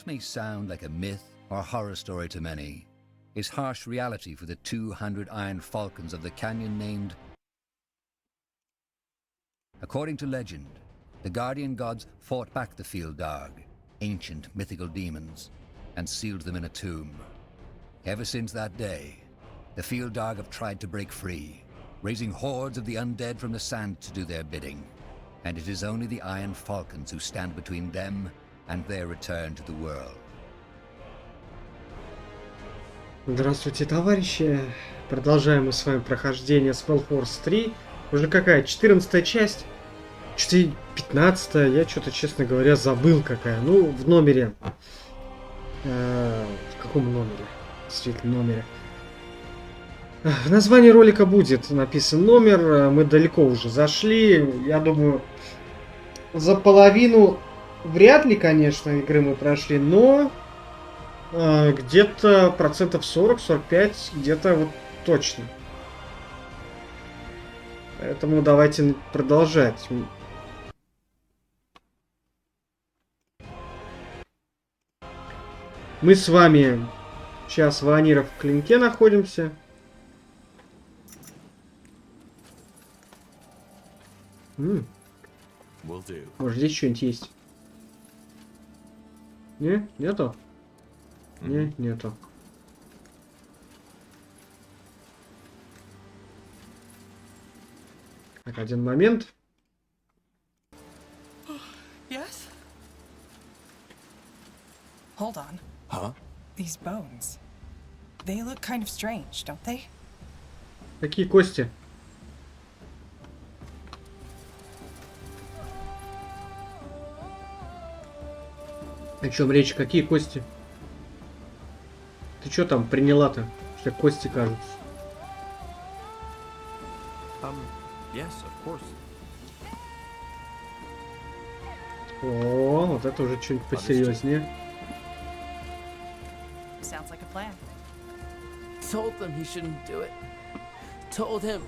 what may sound like a myth or horror story to many is harsh reality for the 200 Iron Falcons of the canyon named... According to legend, the guardian gods fought back the field dog, ancient mythical demons, and sealed them in a tomb. Ever since that day, the field dog have tried to break free, raising hordes of the undead from the sand to do their bidding. And it is only the Iron Falcons who stand between them and their return to the world. Здравствуйте, товарищи! Продолжаем мы с вами прохождение Spellforce 3. Уже какая? 14-я часть? Чуть 15-я, я что-то, честно говоря, забыл какая. Ну, в номере. В каком номере? Действительно, номере. В названии ролика будет написан номер. Мы далеко уже зашли. Я думаю, за половину вряд ли, конечно, игры мы прошли, но где-то процентов 40-45, где-то вот точно. Поэтому давайте продолжать. Мы с вами сейчас в Аониров в Клинке находимся. Может, здесь что-нибудь есть? Не? Нету? Не, нету. Так, один момент. Yes? Hold on. Huh? These bones. They look kind of strange, don't they? Какие кости? О чем речь? Какие кости? Ты что там приняла-то? Что кости кажутся? Yes, of course. О, вот это уже что-нибудь посерьезнее. Sounds like a plan. Told them he shouldn't do it. Told him.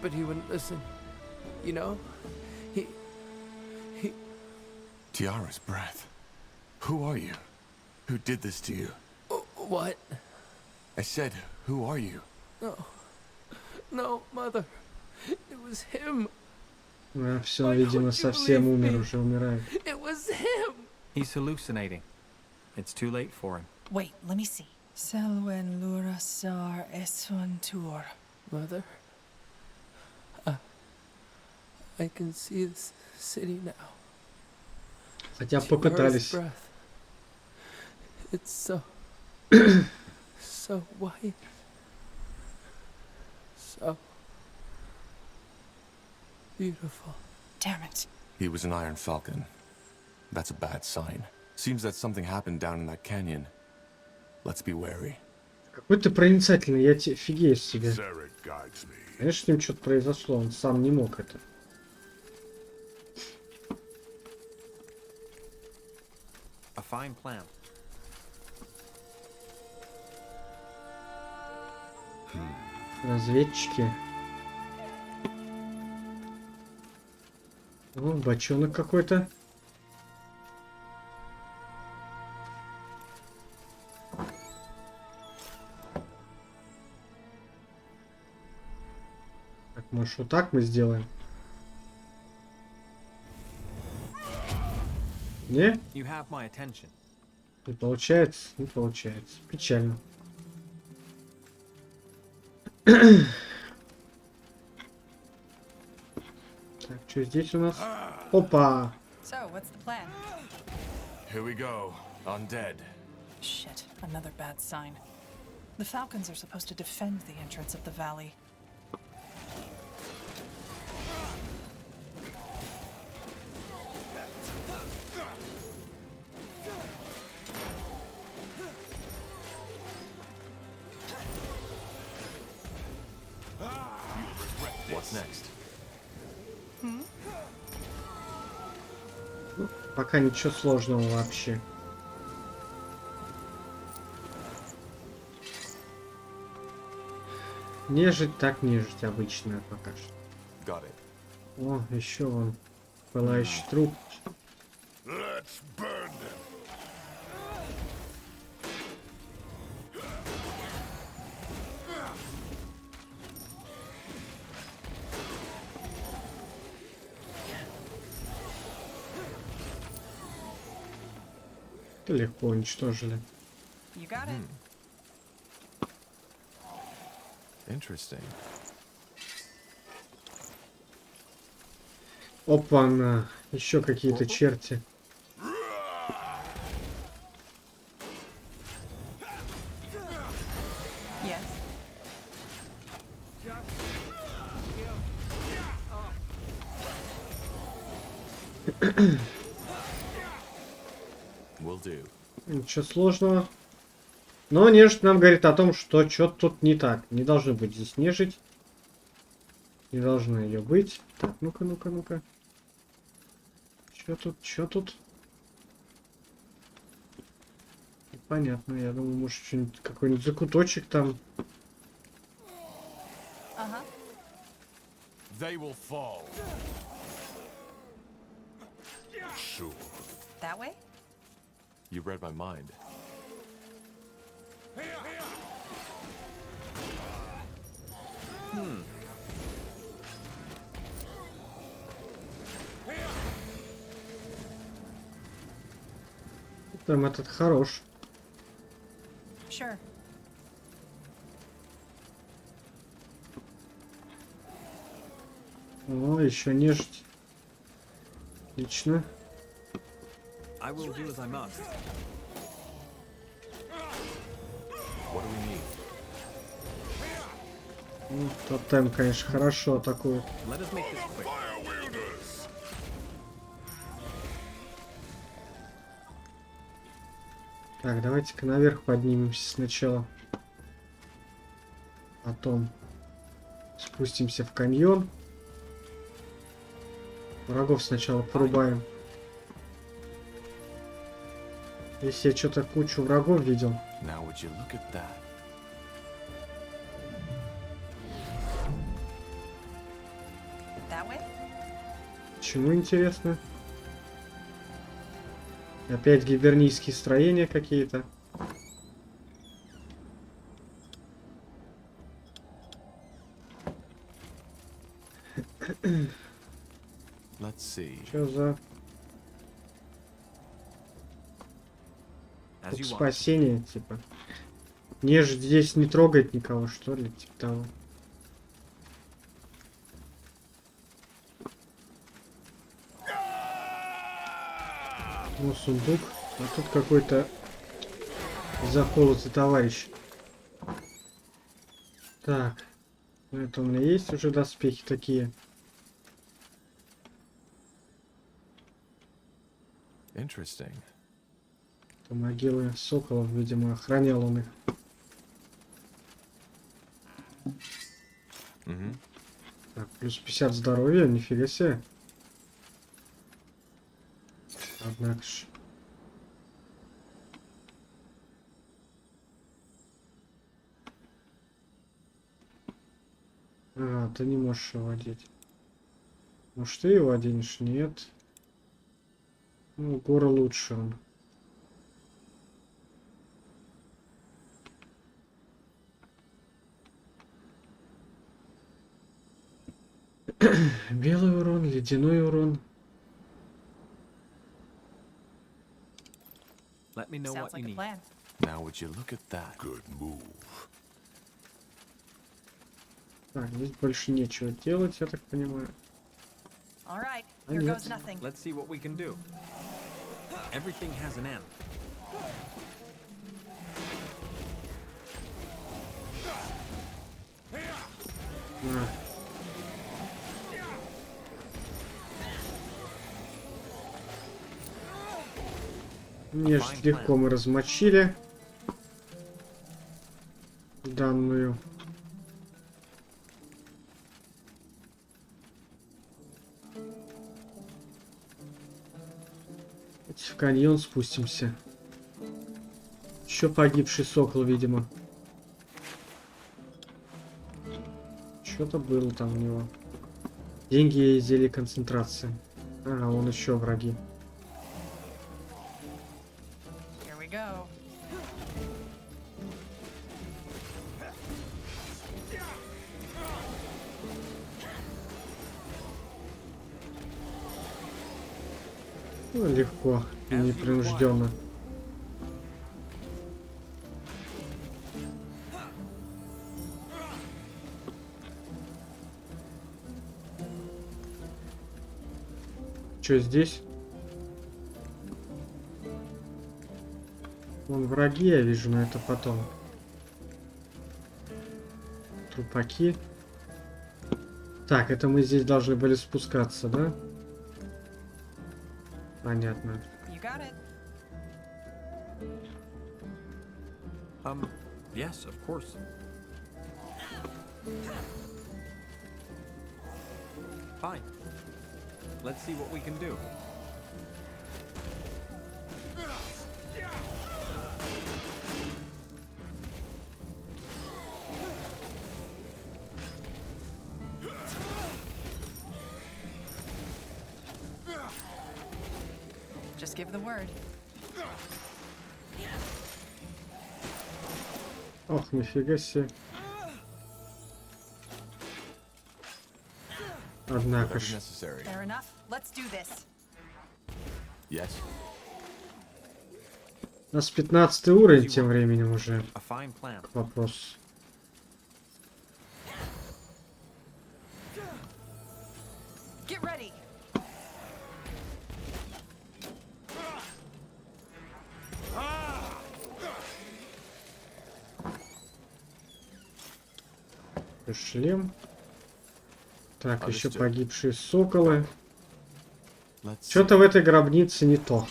But he wouldn't listen. You know? He... Tiara's breath. Who are you? Who did this to you? What? I said, who are you? No. No, mother. It was him. А, все, видимо, совсем умер, уже умирает. It was him. He's hallucinating. It's too late for him. Wait, let me see. Selwen lura sar esun tur. Mother. I can see this city now. Хотя попытались. It's so... so white. So... beautiful. Damn it. He was an Iron Falcon. That's a bad sign. Seems that something happened down in that canyon. Let's be wary. Какой ты проницательный, я тебе фигею с тебя. Конечно, с ним что-то произошло, он сам не мог это. A fine plan. Разведчики. О, бочонок какой-то. Так, может, вот так мы сделаем? Не? You have my attention. Не получается? Не получается. Печально. Так, что здесь у нас? Опа! So, what's the plan? Here we go. Undead. Shit, another bad sign. The Falcons are supposed to defend the entrance of the valley. What's next? Ну, пока ничего сложного вообще. Нежить так нежить обычная пока что. Got it. О, еще вон пылающий труп. Let's burn them. Легко уничтожили. You got it. Interesting. Опа-на. Еще какие-то черти. Yes. Will do. Ничего сложного. Но нежить нам говорит о том, что что-то тут не так. Не должно быть здесь нежить. Не должно ее быть. Так, ну-ка, ну-ка, ну-ка. Что тут? Что тут? Понятно, я думаю, может, что-нибудь, какой-нибудь закуточек там. Uh-huh. They will fall. Sure. That way? You read my mind. Там этот хорош. Sure. О, еще нежить. Отлично. I will do as I must. What do we need? Ну, тотем, конечно, хорошо атакует. Let us make this quick. Так, давайте-ка наверх поднимемся сначала. Потом спустимся в каньон. Врагов сначала порубаем. Если я что-то кучу врагов видел. Now would you look at that? That way? Почему интересно? Опять гибернийские строения какие-то. Let's see. Что за As you want. спасение, типа? Нежить здесь не трогает никого, что ли, типа того. Ну, сундук. А тут какой-то заколотый товарищ. Так. Это у меня есть уже доспехи такие. Interesting. Это могилы соколов, видимо, охранял он их. Так, плюс 50 здоровья, нифига себе. Однако ж. А, ты не можешь его одеть. Может, ты его оденешь? Нет. Ну, гора лучше он. Белый урон, ледяной урон. Let me know Sounds what you like a need. plan. Now would you look at that? Good move. Так, здесь больше нечего делать, я так понимаю. All right, I here know. goes nothing. Let's see what we can do. Everything has an end. На. Нежить легко мы размочили. Данную. В каньон спустимся. Еще погибший сокол, видимо. Что-то было там у него. Деньги и зелье концентрации. Ага, вон еще враги. Here we go. Ну, легко, непринужденно. Что здесь? Вон враги, я вижу, но это потом. Трупаки. Так, это мы здесь должны были спускаться, да? Понятно. You got it. Yes, of course. Fine. Let's see what we can do. Just give the word. Ох, нифига себе. Однако ж. Necessary. Fair enough. Let's do this. Yes. У нас 15 уровень тем временем уже. A fine plan. К вопросу. Get ready. Шлем. Так, еще Understood. погибшие соколы. Let's see. Что-то в этой гробнице не то.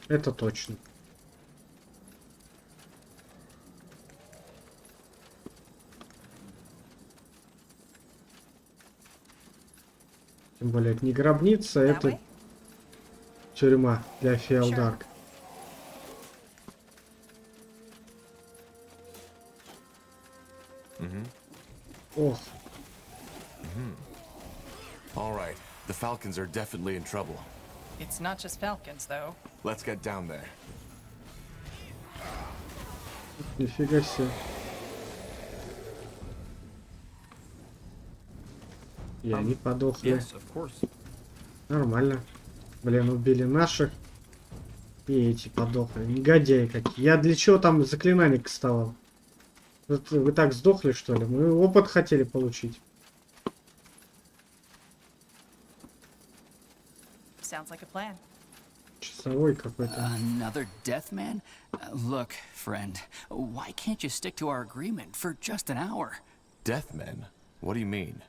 Это точно. Тем более, это не гробница, That это way? тюрьма для Феалдарк. Ох, All right. The Falcons are definitely in trouble. It's not just falcons, though. Let's get down there. нифига себе. И они подохли. Yes, of course. Нормально. Блин, убили наших. И эти подохли. Негодяи какие. Я для чего там заклинание вставал? Вот вы так сдохли, что ли? Мы опыт хотели получить. Sounds like a plan. Часовой какой-то. Another death man? Look, friend, why can't you stick to our agreement for just an hour? Deathmen? What do you mean?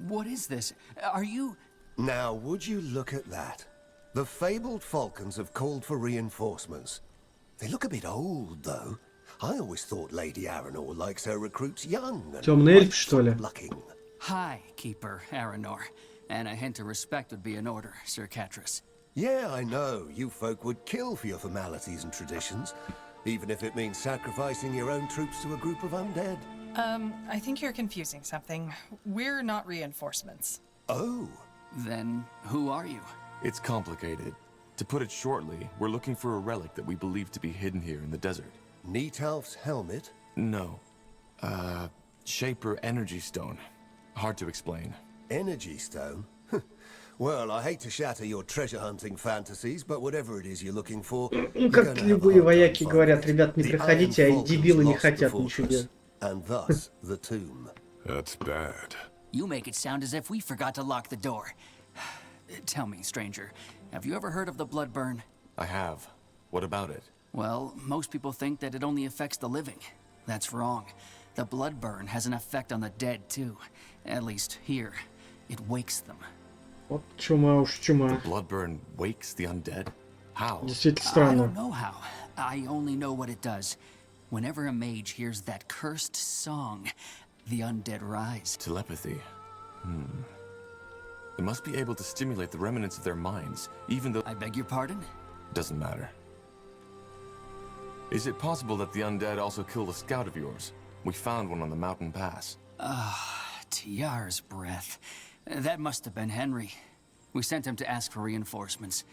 What is this? Are you... Now, would you look at that? The fabled falcons have called for reinforcements. They look a bit old, though. I always thought Lady Aranor likes her recruits young and Темный эльф, что ли? looking. Hi, Keeper Aranor. And a hint of respect would be in order, Sir Catras. Yeah, I know. You folk would kill for your formalities and traditions, even if it means sacrificing your own troops to a group of undead. I think you're confusing something. We're not reinforcements. Oh, Then who are you? It's complicated. To put it shortly, we're looking for a relic that we believe to be hidden here in the desert. Neatalf's helmet? No. Shaper energy stone. Hard to explain. Energy stone? Well, I hate to shatter your treasure hunting fantasies, but whatever it is you're looking for, Ну, you're как gonna have a любые hard вояки time говорят, finding it. ребят, не The проходите, а Iron дебилы не Falcons lost the хотят ничего fortress, делать. and thus the tomb. That's bad. You make it sound as if we forgot to lock the door. Tell me, stranger, have you ever heard of the Bloodburn? I have. What about it? Well, most people think that it only affects the living. That's wrong. The Bloodburn has an effect on the dead, too. At least here. It wakes them. Вот чума уж чума. Bloodburn wakes the undead? How? Действительно I странно. don't know how. I only know what it does. Whenever a mage hears that cursed song, the undead rise. Telepathy. It must be able to stimulate the remnants of their minds, even though... I beg your pardon? Doesn't matter. Is it possible that the undead also killed a scout of yours? We found one on the mountain pass. Tiar's breath. That must have been Henry. We sent him to ask for reinforcements.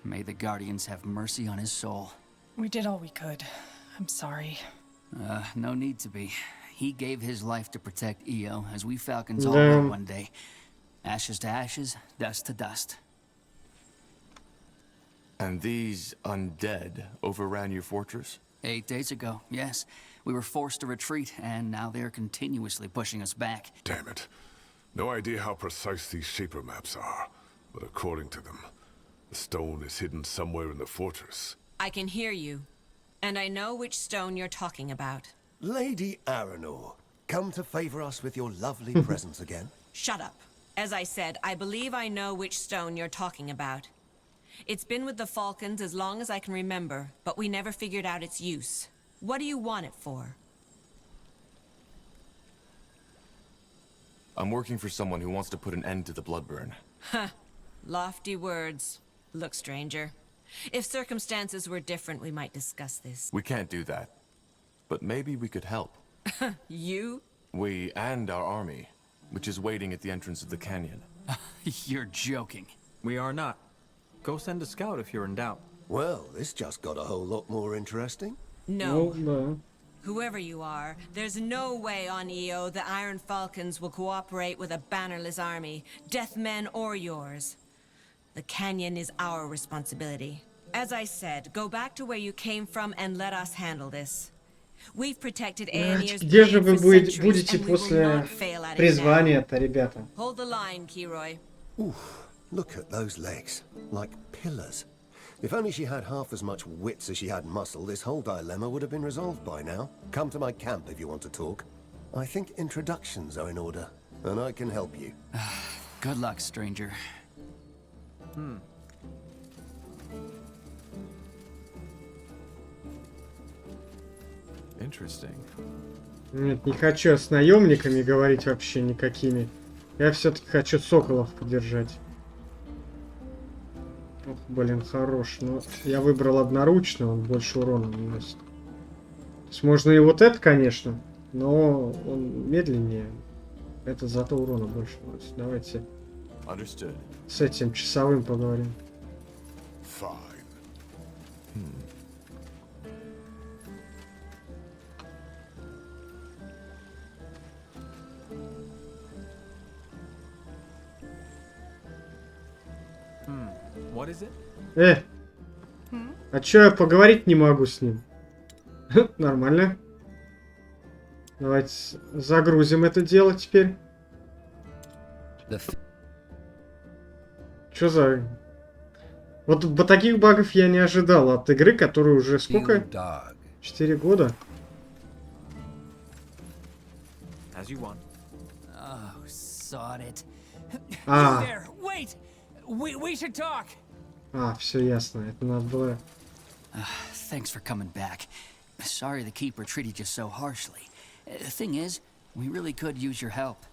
May the Guardians have mercy on his soul. We did all we could. I'm sorry. No need to be. He gave his life to protect Io, as we Falcons all Damn. will one day. Ashes to ashes, dust to dust. And these undead overran your fortress? 8 days ago, yes. We were forced to retreat, and now they're continuously pushing us back. Damn it. No idea how precise these shaper maps are. But according to them, the stone is hidden somewhere in the fortress. I can hear you, and I know which stone you're talking about. Lady Aranor, come to favor us with your lovely presence again? Shut up. As I said, I believe I know which stone you're talking about. It's been with the Falcons as long as I can remember, but we never figured out its use. What do you want it for? I'm working for someone who wants to put an end to the bloodburn. Huh. Lofty words. Look, stranger. If circumstances were different, we might discuss this. We can't do that. But maybe we could help. You? We and our army, which is waiting at the entrance of the canyon. You're joking. We are not. Go send a scout if you're in doubt. Well, this just got a whole lot more interesting. No. Ну, Whoever you are, there's no way on EO the Iron Falcons will cooperate with a bannerless army, deathmen or yours. The canyon is our responsibility. As I said, go back to where you came from and let us handle this. We've protected Aonir's где же land вы for centuries, будете and we will после not fail at it now. призвания-то, ребята? Hold the line, Kiroy. Oof, look at those legs, like pillars. If only she had half as much wits as she had muscle, this whole dilemma would have been resolved by now. Come to my camp if you want to talk. I think introductions are in order, and I can help you. Good luck, stranger. Interesting. Нет, не хочу с наемниками говорить вообще никакими. Я все-таки хочу соколов подержать. Ох, блин, хорош. Но я выбрал одноручно, он больше урона наносит. То есть можно и вот это, конечно, но он медленнее. Это зато урона больше наносит. Давайте Understood. с этим часовым поговорим. Fine. What is it? А чё я поговорить не могу с ним? Нормально. Давайте загрузим это дело теперь. Чё за... Вот таких багов я не ожидал от игры, которая уже сколько? 4 года? As you want. Oh, sod it. А, There, wait! We should talk! все ясно. Это надо было... Thanks for coming back. Sorry the Keeper treated you so harshly. The thing is, we really could use your help.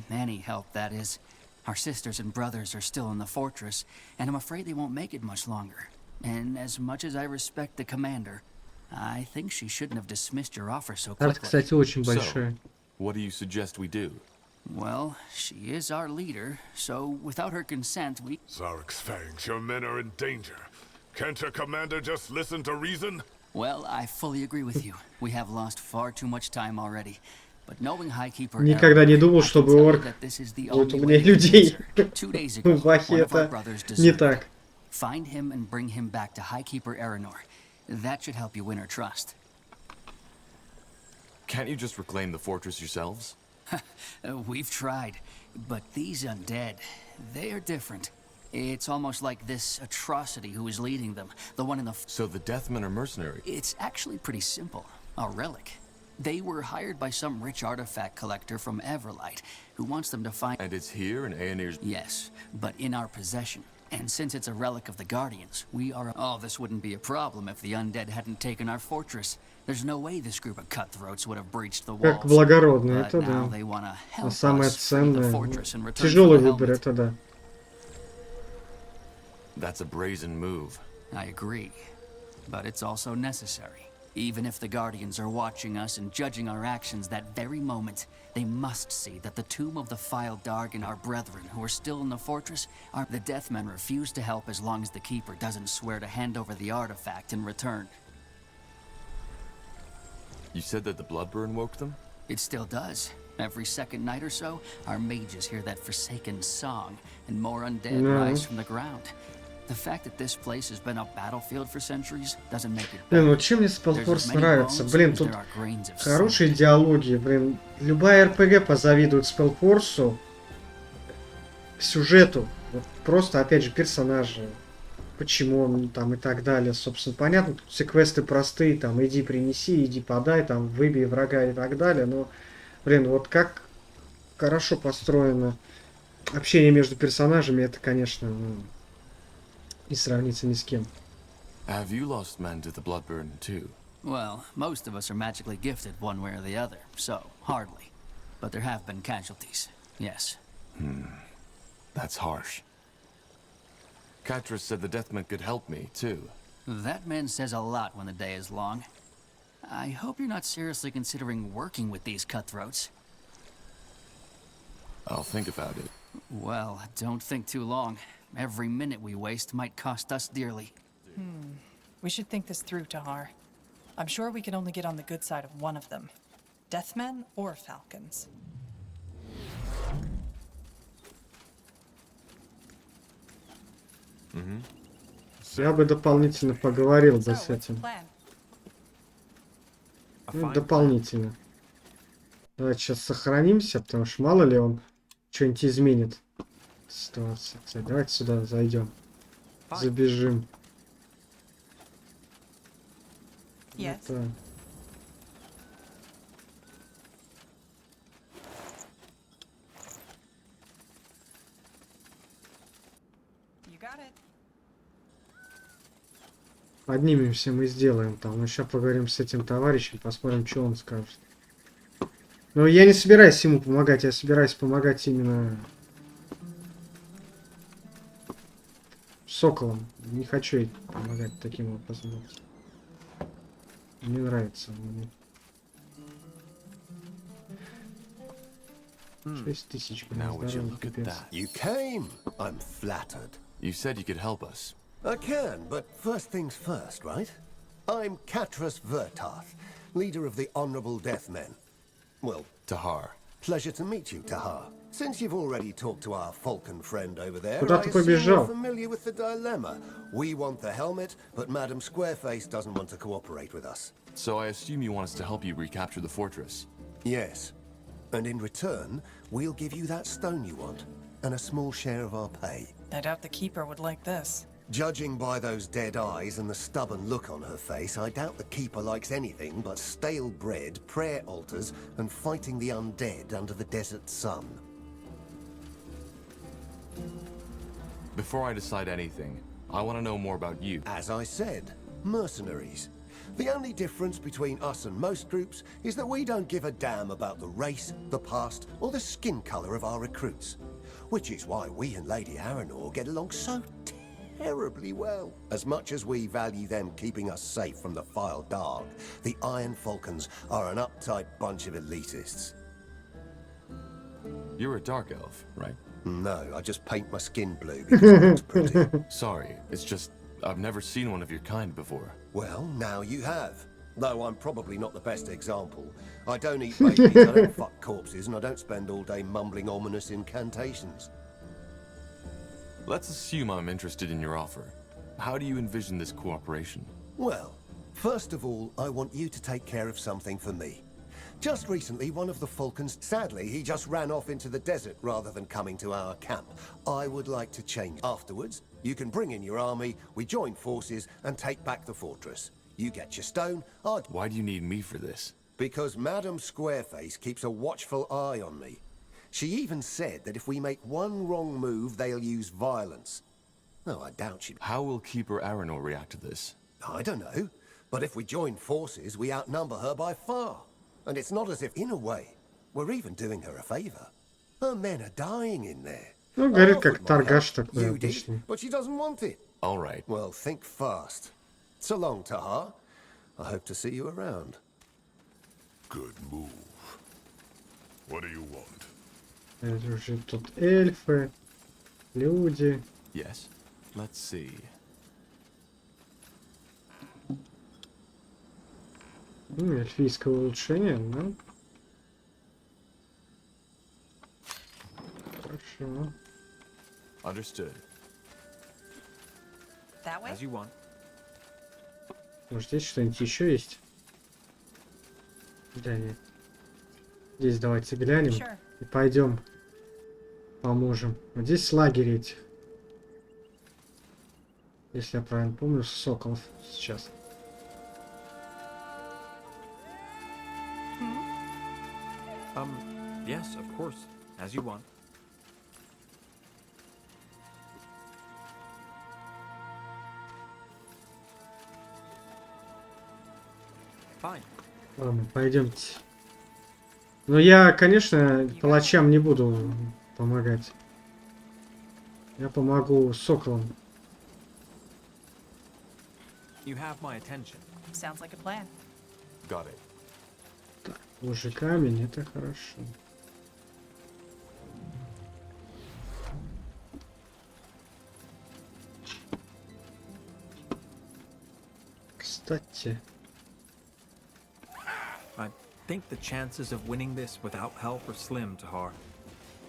Any help, that is. Our sisters and brothers are still in the fortress, and I'm afraid they won't make it much longer. And as much as I respect the commander, I think she shouldn't have dismissed your offer so Карта, quickly. кстати, очень So, большая. what do you suggest we do? Well, she is our leader, so without her consent, we... Zarek's fangs, your men are in danger. Can't your commander just listen to reason? Well, I fully agree with you. We have lost far too much time already. But knowing Highkeeper... Никогда не думал, чтобы орк будет умнее людей. В Вахе это не так. Find him and bring him back to Highkeeper Aranor. That should help you win her trust. Can't you just reclaim the fortress yourselves? We've tried, but these undead, they are different. It's almost like this atrocity who is leading them, the one in the... So the Deathmen are mercenaries? It's actually pretty simple. A relic. They were hired by some rich artifact collector from Everlight, who wants them to find... And it's here in Aonir's... Yes, but in our possession. And since it's a relic of the Guardians, we are... Oh, this wouldn't be a problem if the undead hadn't taken our fortress. There's no way this group of cutthroats would have breached the walls. Как благородно, But это now да. they wanna А help самое us free the ценное... fortress in return Тяжелый for the выбор, helmet. это да. That's a brazen move. I agree. But it's also necessary. Even if the Guardians are watching us and judging our actions that very moment, they must see that the tomb of the File Darg and our brethren who are still in the fortress are... The Deathmen refuse to help as long as the Keeper doesn't swear to hand over the artifact in return. You said that the bloodburn woke them? It still does. Every second night or so, our mages hear that forsaken song, and more undead rise from the ground. The fact that this place has been a battlefield for centuries doesn't make it Блин, better. вот чем мне Spellforce нравится? Блин, тут хорошие диалоги, блин. Любая РПГ позавидует Spellforce, сюжету. Вот просто, опять же, персонажи. Почему он там и так далее. Собственно, понятно, тут все квесты простые, там, иди принеси, иди подай, там, выбей врага и так далее. Но, блин, вот как хорошо построено общение между персонажами, это, конечно, ну, не сравнится ни с кем. Have you lost men to the Bloodburn too? Well, most of us are magically gifted one way or the other, so hardly. But there have been casualties, yes. That's harsh. Katris said the Deathman could help me, too. That man says a lot when the day is long. I hope you're not seriously considering working with these cutthroats. I'll think about it. Well, don't think too long. Every minute we waste might cost us dearly. We should think this through, Tahar. I'm sure we can only get on the good side of one of them. Deathmen or Falcons. Я бы дополнительно поговорил бы с So, what's the этим. plan? Ну, дополнительно. Давайте сейчас сохранимся, потому что мало ли он что-нибудь изменит. Ситуация. Кстати, давайте сюда зайдем. Забежим. Yes. Это... You got it. Поднимемся, мы сделаем там. Но сейчас поговорим с этим товарищем, посмотрим, что он скажет. Но я не собираюсь ему помогать, я собираюсь помогать именно соколам. Не хочу ей помогать таким образом. Не нравится мне. 6000, блин, Now would you здоровье, look at капец. that? You came. I'm flattered. You said you could help us. I can, but first things first, right? I'm Katris Vertarth, leader of the Honorable Deathmen. Well, Tahar. pleasure to meet you, Tahar. Since you've already talked to our Falcon friend over there, Куда I ты assume you're побежал? familiar with the dilemma. We want the helmet, but Madam Squareface doesn't want to cooperate with us. So I assume you want us to help you recapture the fortress. Yes. And in return, we'll give you that stone you want, and a small share of our pay. I doubt the Keeper would like this. Judging by those dead eyes and the stubborn look on her face, I doubt the Keeper likes anything but stale bread, prayer altars, and fighting the undead under the desert sun. Before I decide anything, I want to know more about you. As I said, mercenaries. The only difference between us and most groups is that we don't give a damn about the race, the past, or the skin color of our recruits. Which is why we and Lady Aranor get along so terribly well. As much as we value them keeping us safe from the Vile Dark, the Iron Falcons are an uptight bunch of elitists. You're a dark elf, right? No, I just paint my skin blue because it looks pretty. Sorry, it's just I've never seen one of your kind before. Well, now you have. Though I'm probably not the best example. I don't eat babies, I don't fuck corpses, and I don't spend all day mumbling ominous incantations. Let's assume I'm interested in your offer. How do you envision this cooperation? Well, first of all, I want you to take care of something for me. Just recently, one of the Falcons, sadly, he just ran off into the desert rather than coming to our camp. I would like to change. Afterwards, you can bring in your army, we join forces, and take back the fortress. You get your stone, Why do you need me for this? Because Madam Squareface keeps a watchful eye on me. She even said that if we make one wrong move, they'll use violence. Oh, I doubt she... How will Keeper Aranor react to this? I don't know. But if we join forces, we outnumber her by far. And it's not as if, in a way, we're even doing her a favor. Her men are dying in there. Ну, говорит, как торгаш такой обычный. But she doesn't want it. All right. Well, think fast. So long, Tahar. I hope to see you around. Good move. What do you want? Это уже тут эльфы, люди. Yes. Let's see. Эльфийское улучшение, да? Хорошо. Understood. That way? As you want. Может, здесь что-нибудь еще есть? Да, нет. Здесь давайте глянем Sure. и пойдем поможем. Вот здесь лагерь этих Если я правильно помню, Соколов сейчас. Yes, of course, as you want. Fine. Ладно, пойдемте. Но я, конечно, палачам не буду помогать. Я помогу Соколам. You have my attention. Sounds like a plan. Got it. Так, уже камень, это хорошо. Кстати, I think the chances of winning this without help are slim, Tahar.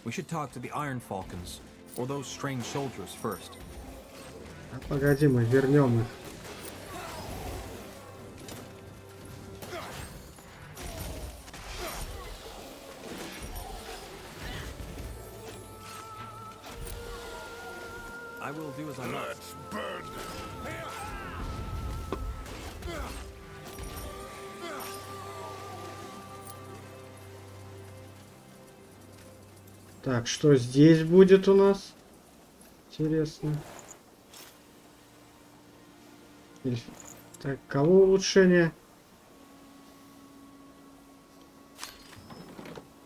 We should talk to the Iron Falcons, or those strange soldiers first. а погоди, мы вернем их. I will do as I must. Let's burn them. Так, что здесь будет у нас? Интересно. Так, кого улучшение?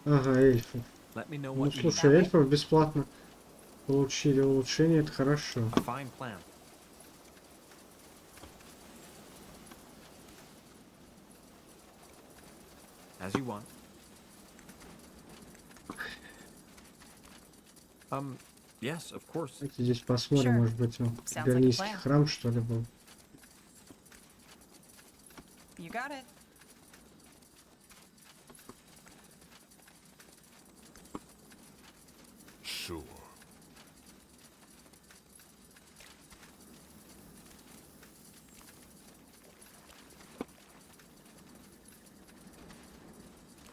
Ага, эльфов. Let me know Ну, what you слушай, эльфов бесплатно получили улучшение, это хорошо. A fine plan. As you want. Yes, of course. Давайте здесь посмотрим, Sure. может быть, он Sounds like a Бернийский plan. храм, что ли, был. You got it. Sure.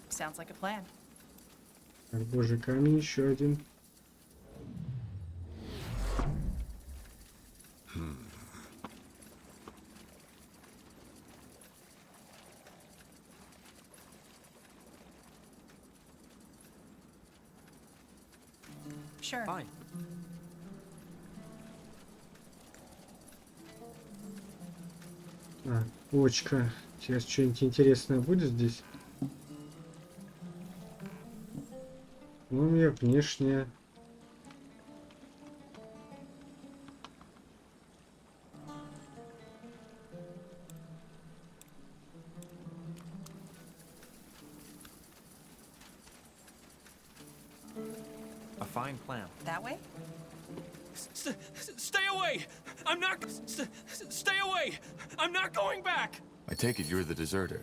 Sounds like a plan. Так, божий камень, еще один. Sure. Fine. А, почка. Сейчас что-нибудь интересное будет здесь? Ну, мне внешне. A fine plan. That way? Stay away! I'm not... Stay away! I'm not going back! I take it you're the deserter.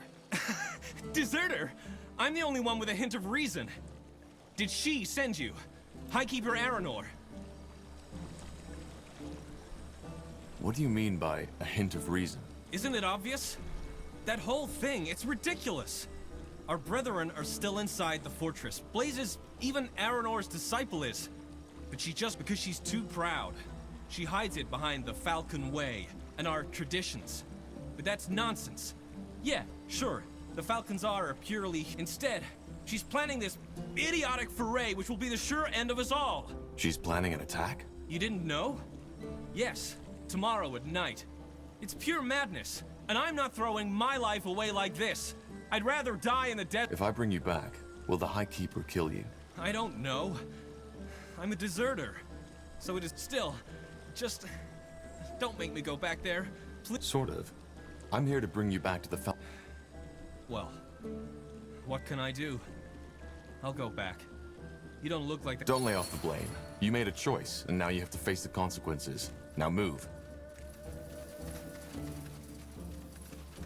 Deserter? I'm the only one with a hint of reason. Did she send you? Highkeeper Aranor? What do you mean by a hint of reason? Isn't it obvious? That whole thing, it's ridiculous. Our brethren are still inside the fortress. Blaze is even Aranor's disciple is. But because she's too proud. She hides it behind the Falcon Way and our traditions. But that's nonsense. Yeah, sure, the Falcons are purely... Instead, she's planning this idiotic foray which will be the sure end of us all. She's planning an attack? You didn't know? Yes, tomorrow at night. It's pure madness, and I'm not throwing my life away like this. I'd rather die in the desert. If I bring you back, will the High Keeper kill you? I don't know. I'm a deserter. So it is still... Just... Don't make me go back there. Please. Sort of. I'm here to bring you back to the Well, what can I do? I'll go back. You don't look like that. Don't lay off the blame. You made a choice, and now you have to face the consequences. Now move.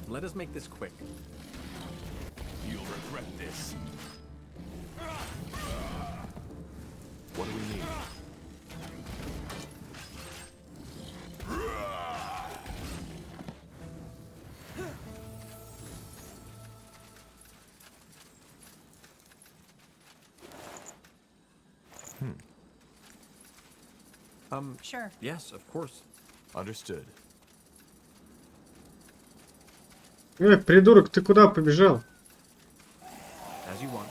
Let us make this quick. You'll regret this. What do we need? Sure. Yes, of course. Understood. Придурок, ты куда побежал? As you want.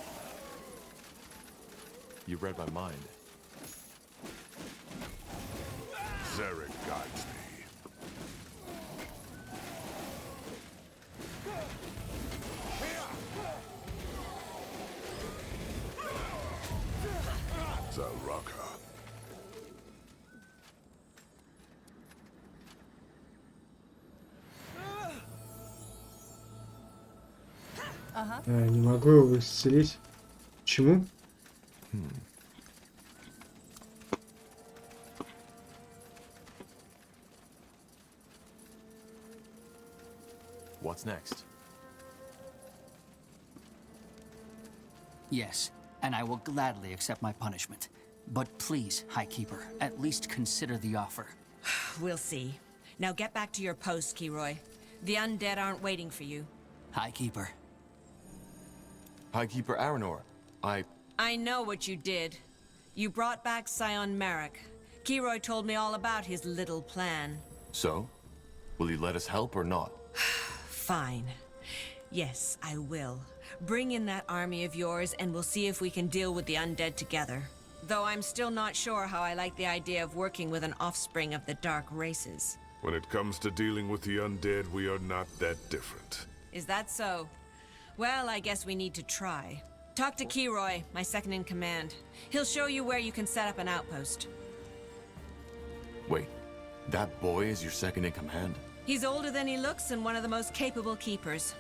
You read my mind. Zarek guides me. Zaraka. Не могу его исцелить. Почему? What's next? Yes, and I will gladly accept my punishment. But please, High Keeper, at least consider the offer. We'll see. Now get back to your post, Kiroy. The undead aren't waiting for you. High Keeper. High Keeper Aonir, I know what you did. You brought back Scion Merrick. Kiroy told me all about his little plan. So? Will you let us help or not? Fine. Yes, I will. Bring in that army of yours and we'll see if we can deal with the undead together. Though I'm still not sure how I like the idea of working with an offspring of the dark races. When it comes to dealing with the undead, we are not that different. Is that so? Well, I guess we need to try. Talk to Kiroy, my second in command. He'll show you where you can set up an outpost. Wait, that boy is your second in command? He's older than he looks and one of the most capable keepers.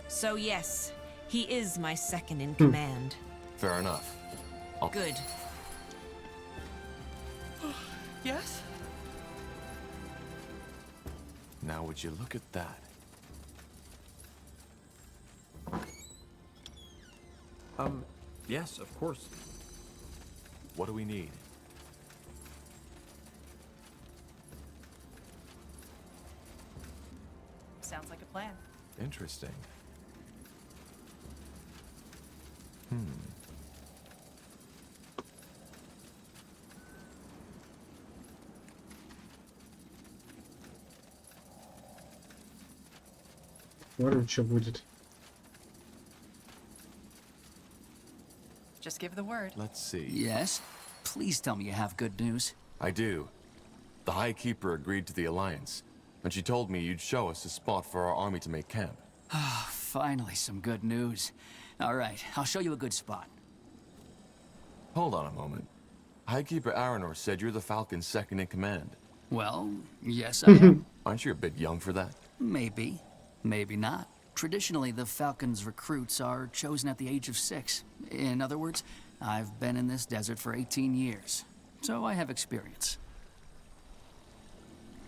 So yes, he is my second in command. Fair enough. Good. Yes? Now would you look at that? Yes, of course. What do we need? Sounds like a plan. Interesting. Смотрим, что будет. Just give the word. Let's see. Yes? Please tell me you have good news. I do. The High Keeper agreed to the alliance, and she told me you'd show us a spot for our army to make camp. Finally, some good news. All right, I'll show you a good spot. Hold on a moment. High Keeper Aonir said you're the Falcon's second in command. Well, yes, I am. Aren't you a bit young for that? Maybe. Maybe not. Traditionally, the Falcon's recruits are chosen at the age of 6. In other words, I've been in this desert for 18 years, so I have experience.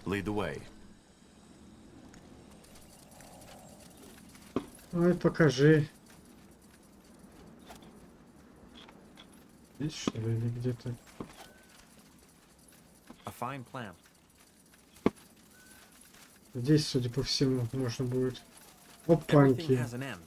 Lead the way. Ой, покажи. Здесь что ли или где-то? A fine plan. Здесь, судя по всему, можно будет. Everything Опаньки. has an end.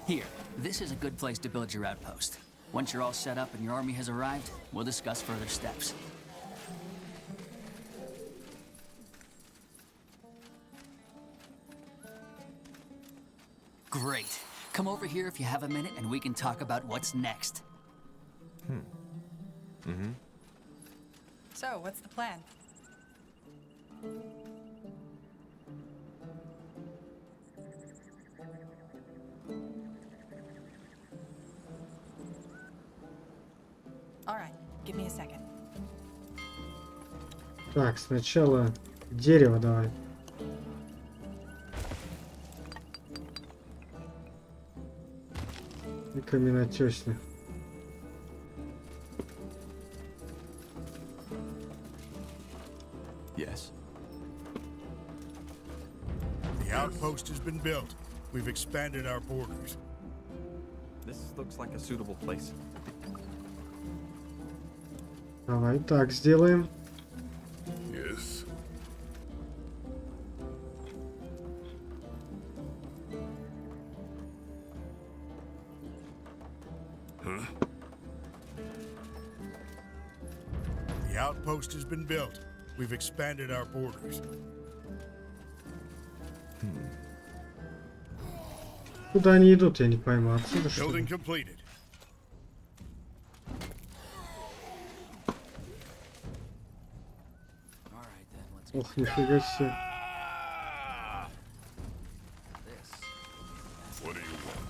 Here, this is a good place to build your outpost. Once you're all set up and your army has arrived, we'll discuss further steps. Great. Come over here if you have a minute and we can talk about what's next. So, what's the plan? All right, give me a second. Так, сначала дерево давай. И каменотесня. Yes. The outpost has been built. We've expanded our borders. This looks like a suitable place. Давай так сделаем. Yes. The outpost has been built. We've expanded our borders. Куда они идут, я не пойму. Отсюда что ли? Building completed. Ох, нифига себе. What do you want?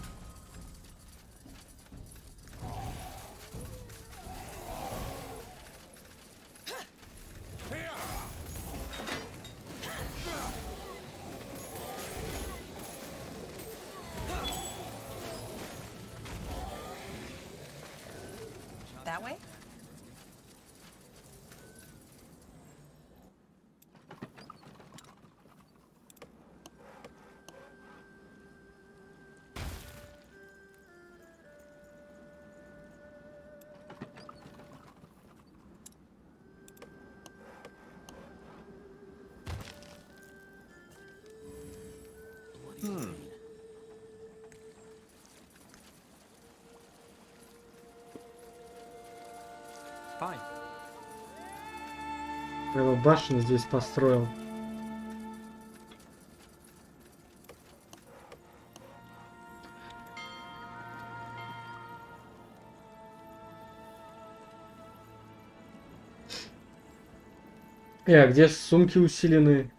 That way? Fine. Я его башню здесь построил. А где сумки усиленные?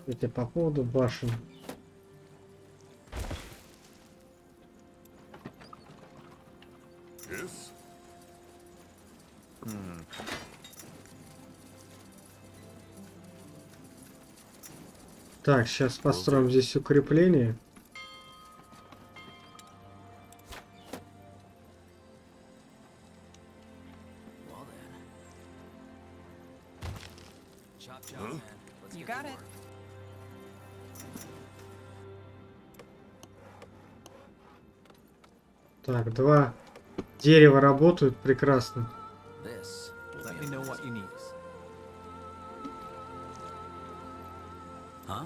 Это по поводу башен. Yes? Так, сейчас построим здесь укрепление. You got it. Так, два дерева работают прекрасно. Let me know what you need. Huh?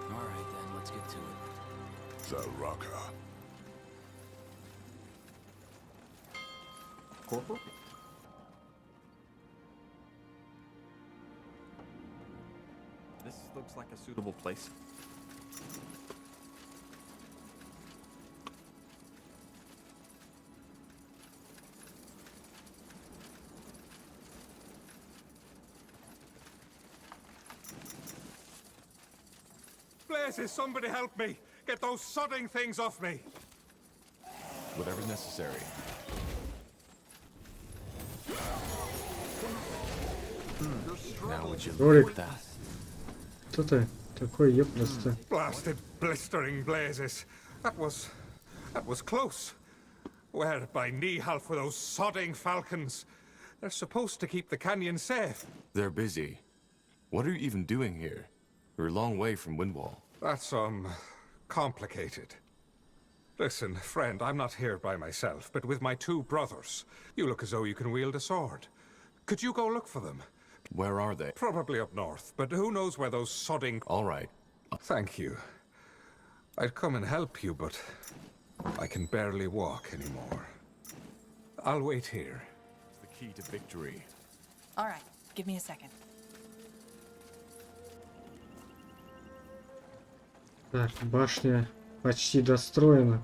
All right, then, let's get to it. The rocker. Corporal? This looks like a suitable place. Blazes, somebody help me! Get those sodding things off me! Whatever's necessary. Now would you Ролик. look at that? Кто ты такой, епросто? Blasted, blistering blazes. That was close. Where by knee-half were those sodding falcons? They're supposed to keep the canyon safe. They're busy. What are you even doing here? We're a long way from Windwall. That's, complicated. Listen, friend, I'm not here by myself, but with my two brothers. You look as though you can wield a sword. Could you go look for them? Where are they? Probably up north, but who knows where those sodding... All right. Thank you. I'd come and help you, but I can barely walk anymore. I'll wait here. It's the key to victory. All right, give me a second. Так, башня почти достроена.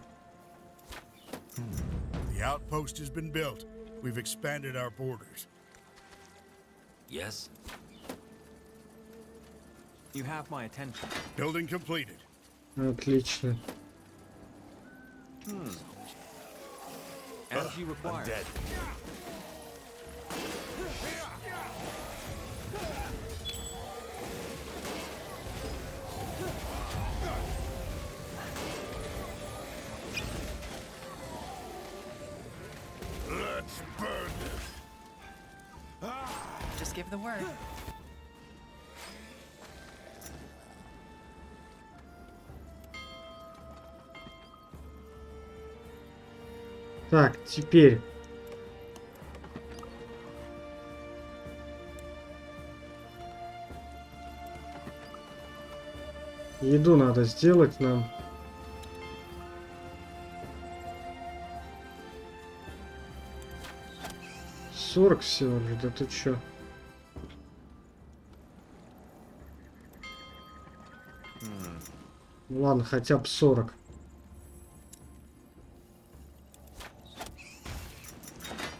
The outpost has been built. We've expanded our borders. Yes? You have my attention. Building completed. Отлично. As you require. I'm dead. Let's burn this. Just give the word. Так, теперь. Еду надо сделать нам. $40 всего лишь, да ты чё? Ну ладно, хотя бы 40.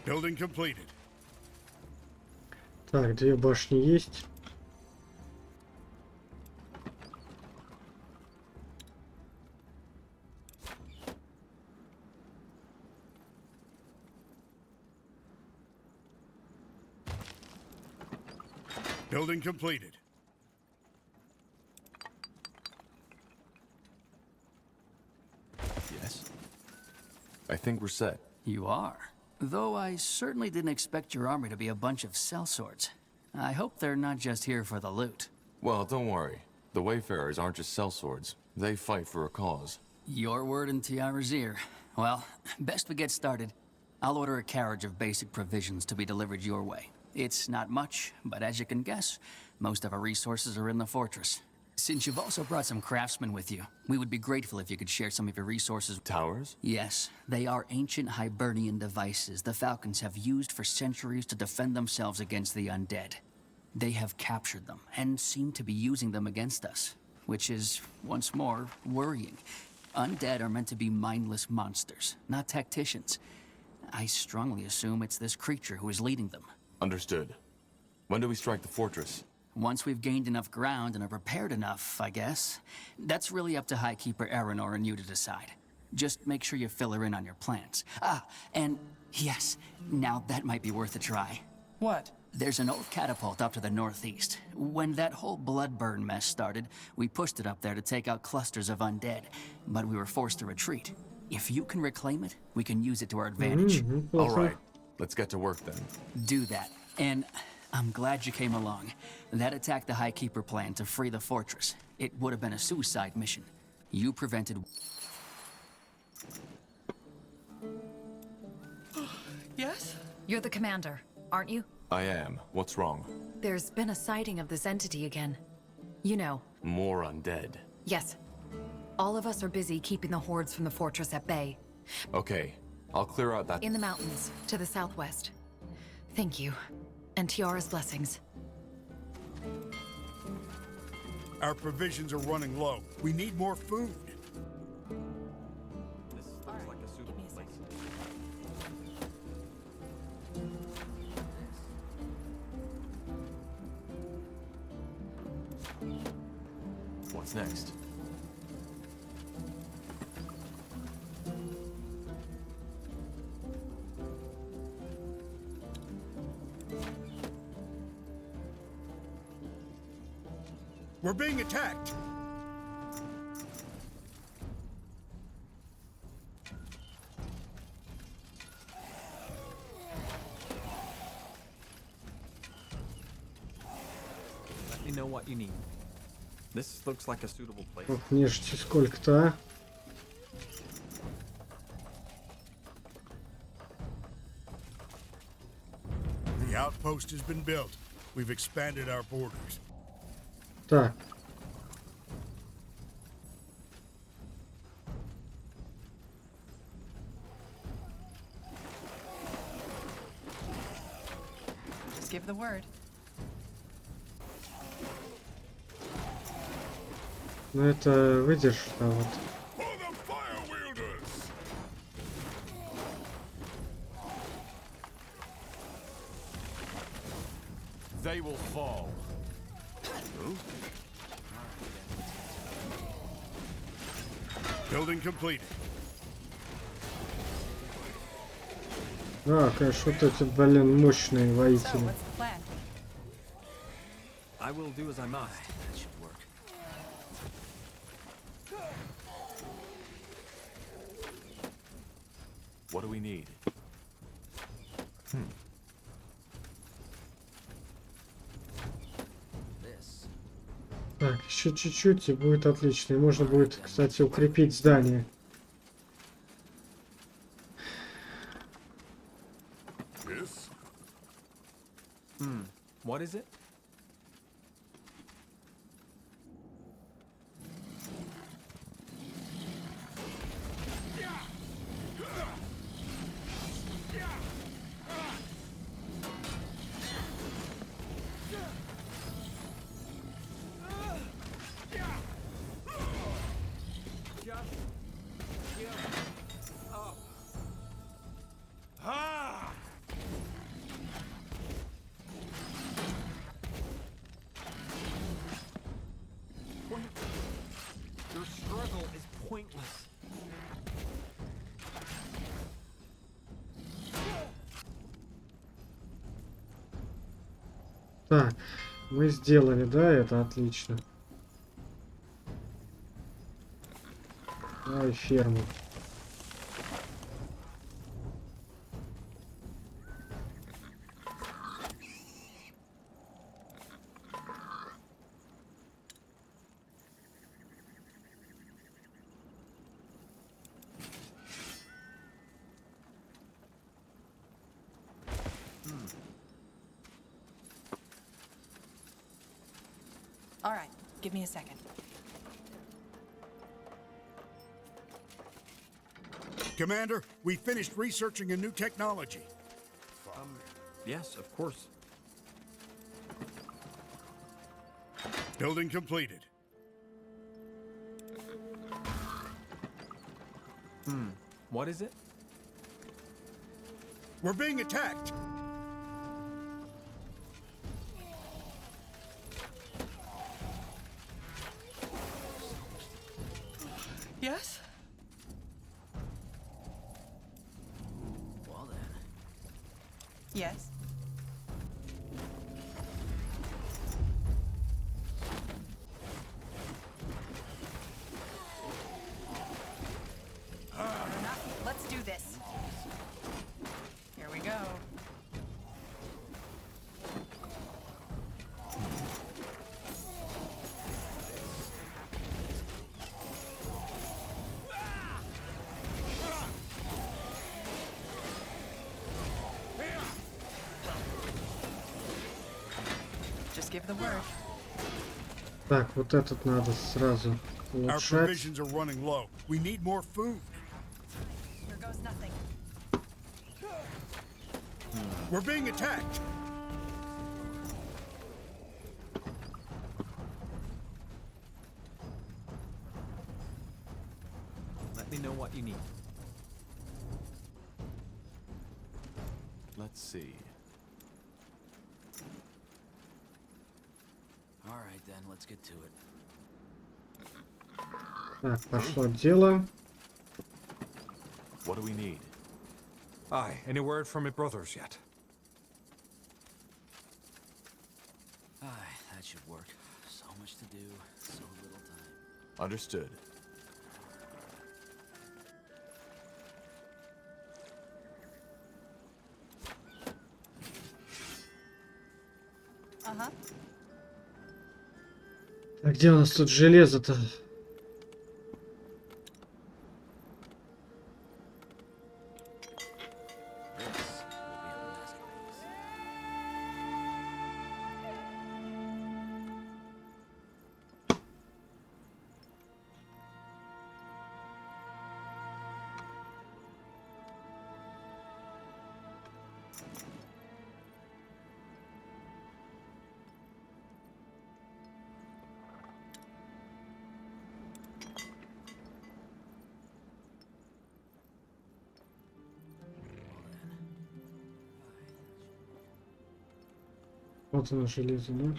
Building completed. Так, 2 башни есть. Building completed. Yes? I think we're set. You are. Though I certainly didn't expect your army to be a bunch of sellswords. I hope they're not just here for the loot. Well, don't worry. The Wayfarers aren't just sellswords. They fight for a cause. Your word in Tiara's ear. Well, best we get started. I'll order a carriage of basic provisions to be delivered your way. It's not much, but as you can guess, most of our resources are in the fortress. Since you've also brought some craftsmen with you, we would be grateful if you could share some of your resources. Towers? Yes, they are ancient Hibernian devices the Falcons have used for centuries to defend themselves against the undead. They have captured them and seem to be using them against us, which is, once more, worrying. Undead are meant to be mindless monsters, not tacticians. I strongly assume it's this creature who is leading them. Understood. When do we strike the fortress? Once we've gained enough ground and are prepared enough, I guess. That's really up to Highkeeper Aonir and you to decide. Just make sure you fill her in on your plans. Ah, and yes, now that might be worth a try. What? There's an old catapult up to the northeast. When that whole bloodburn mess started, we pushed it up there to take out clusters of undead, but we were forced to retreat. If you can reclaim it, we can use it to our advantage. All right, let's get to work then. Do that. And I'm glad you came along. That attack the Highkeeper plan to free the fortress. It would have been a suicide mission. You prevented... Yes? You're the commander, aren't you? I am. What's wrong? There's been a sighting of this entity again. You know. More undead. Yes. All of us are busy keeping the hordes from the fortress at bay. Okay, I'll clear out that... In the mountains, to the southwest. Thank you. And Tiara's blessings. Our provisions are running low. We need more food. This looks like a suitable place. What's next? We're being attacked. Let me know what you need. This looks like a suitable place. Ох, нежити сколько-то, а? The outpost has been built. We've expanded our borders. Так. Just give the word. Ну это выдержит, а вот. They will fall. Building completed. Да, конечно, вот эти, блин, мощные So, воители. what's the plan? I will do as I must. That should work. What do we need? Так, еще чуть-чуть и будет отлично. И можно будет, кстати, укрепить здание. Yes? What is it? Your struggle is pointless. Так, мы сделали, да, это отлично. Давай ферму. All right, give me a second. Commander, we finished researching a new technology. Yes, of course. Building completed. What is it? We're being attacked. Yes? Well then. Yes. Let's do this. Here we go. Just give the word. Так, вот этот надо сразу Our улучшать. provisions are running low. We need more food. Here goes nothing. We're being attacked. Let me know what you need. Let's see. All right then, let's get to it. Так, пошло дело. What do we need? Aye, any word from my brothers yet? Aye, that should work. So much to do, so little time. Understood. Uh-huh. А где у нас тут железо-то? Вот оно железо, да?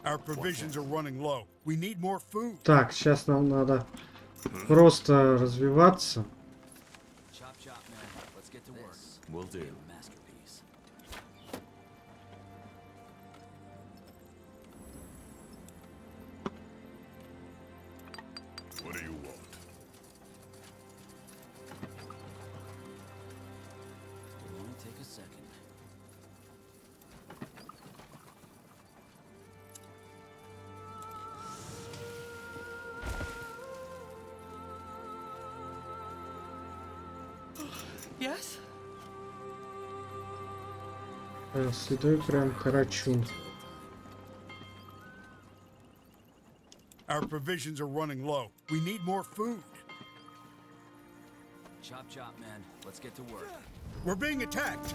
Our provisions are running low. We need more food. Так, сейчас нам надо просто развиваться. Chop chop, man. Let's get to work. Will do. Masterpiece. What do you want? It'll only take a second. Yes? Седой прям карачун. Our provisions are running low. We need more food. Chop chop, man. Let's get to work. We're being attacked.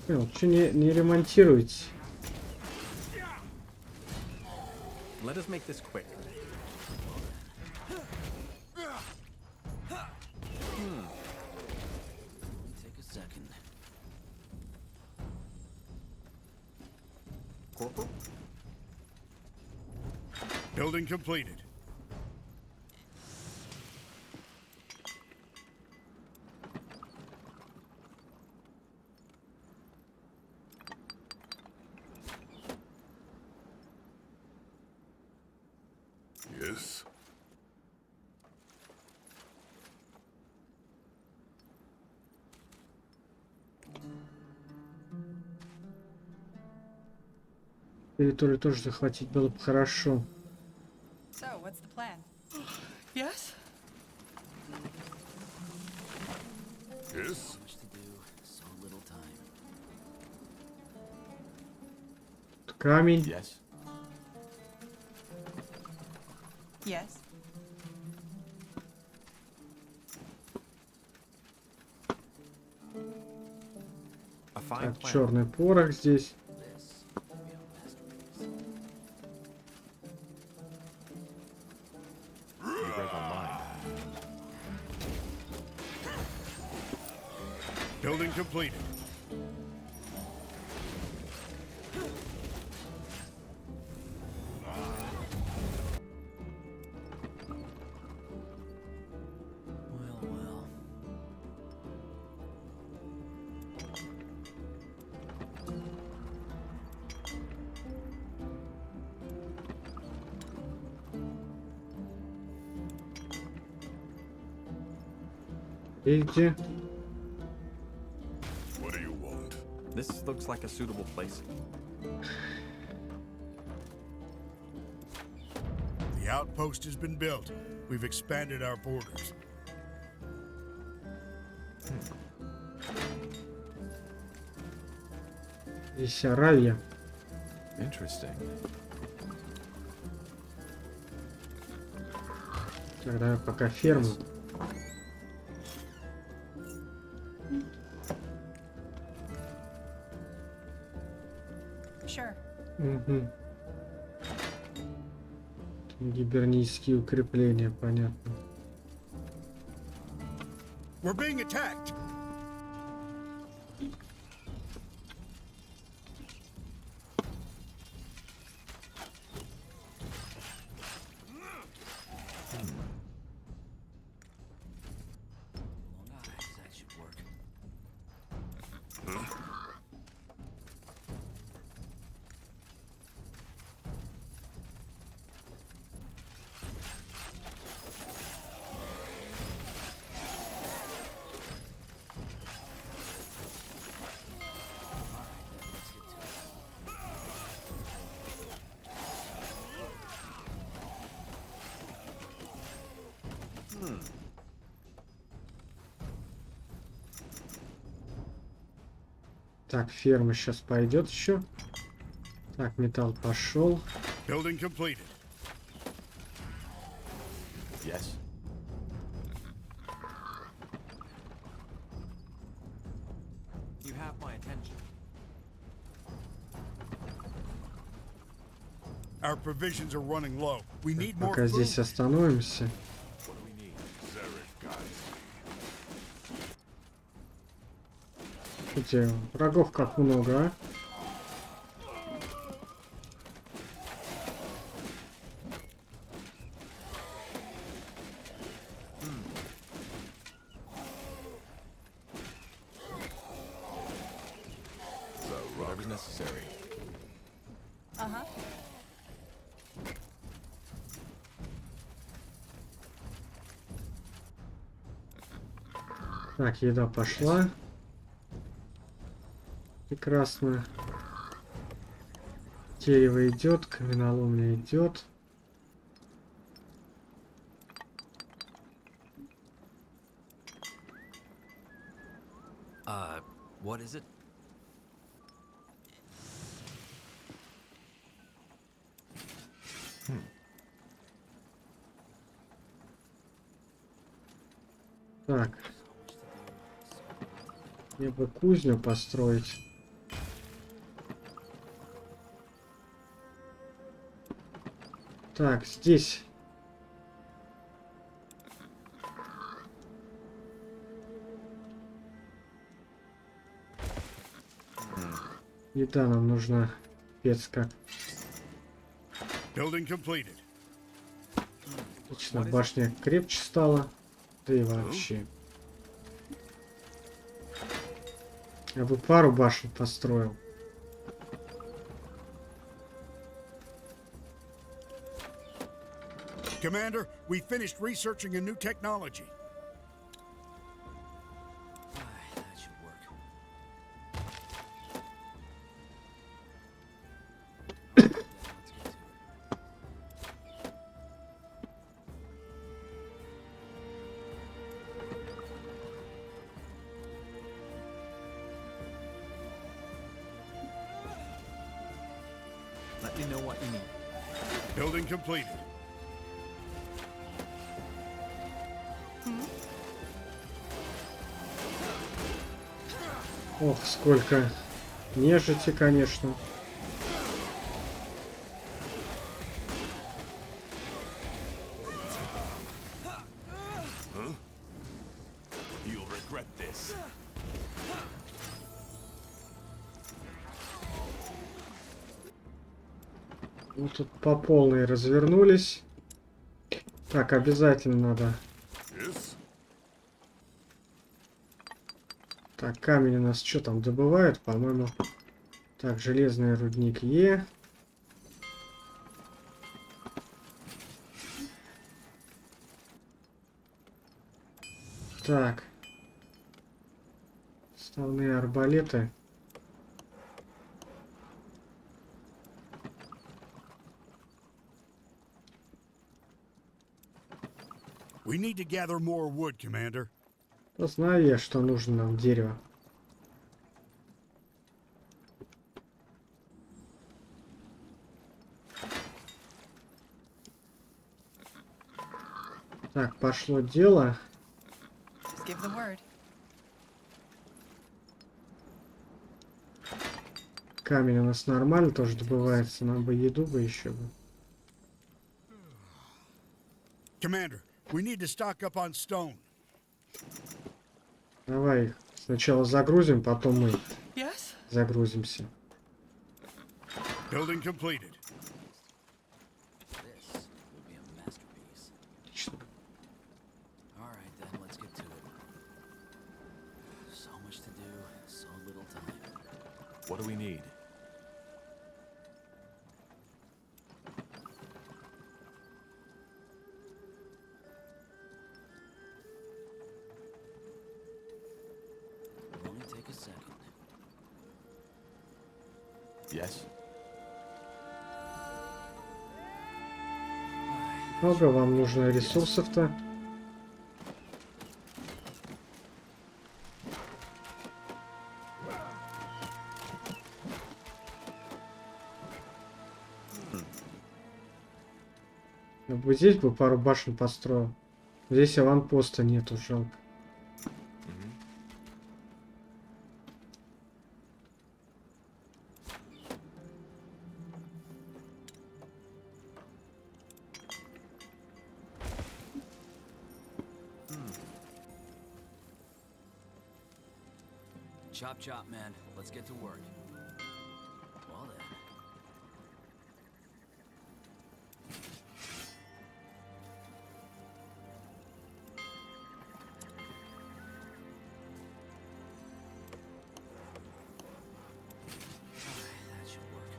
Понял, что не ремонтируете? Let us make this quick. Take a second. Corporal? Building completed. Yes? Территорию тоже захватить было бы хорошо. So, what's the plan? Yes? Yes? Much to do, so little time. Камень. Yes. Yes. A fine Так, plan. черный порох здесь. You read my mind. Building completed. Well, well. Видите? What do you want? This looks like a suitable place. The outpost has been built. We've expanded our borders. Здесь Аравия. Interesting. Тогда пока ферму. Sure. Угу. Гибернийские укрепления, понятно. We're being attacked. That should work. Так, ферма сейчас пойдет еще. Так, металл пошел. Building completed. Yes. You have my attention. Our provisions are running low. We need more Пока food. здесь остановимся. What do we need? Zarek guides me. Слушайте, врагов как много, а? Whatever's necessary. Uh-huh. Так, еда пошла. Прекрасно. Дерево идет, каменоломня идет. What is it? Так. Мне бы кузню построить. Так, здесь. Еда нам нужна. Пец как. Building completed. Отлично, башня крепче стала. Да и вообще. Я бы пару башен построил. Commander, we finished researching a new technology. That should work. Let's get to it. Let me know what you need. Building completed. Ох, сколько нежити, конечно. You'll regret this. Вот тут по полной развернулись. Так, обязательно надо. Так, камень у нас что там добывают, по-моему. Так, железный рудник Е. Так. Основные арбалеты. We need to gather more wood, Commander. Да знаю я, что нужно нам дерево. Так, пошло дело. Just give the word. Камень у нас нормально тоже добывается. Нам бы еду бы еще бы. Commander, we need to stock up on stone. Давай их сначала загрузим, потом мы Yes? загрузимся. Building completed. This will be a masterpiece. Отлично. All right, then let's get to it. So much to do, so little time. What do we need? It'll only take a second. Yes? Много вам нужно ресурсов-то. Я бы здесь бы пару башен построил. Здесь аванпоста нету, жалко. Chop chop, man. Let's get to work. Well then. That should work.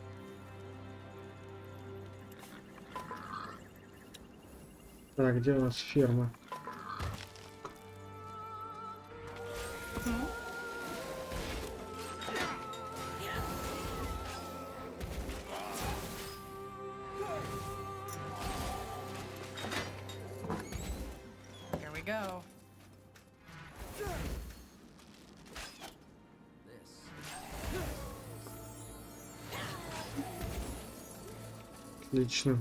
Так, где у нас ферма? Here we go. Отлично.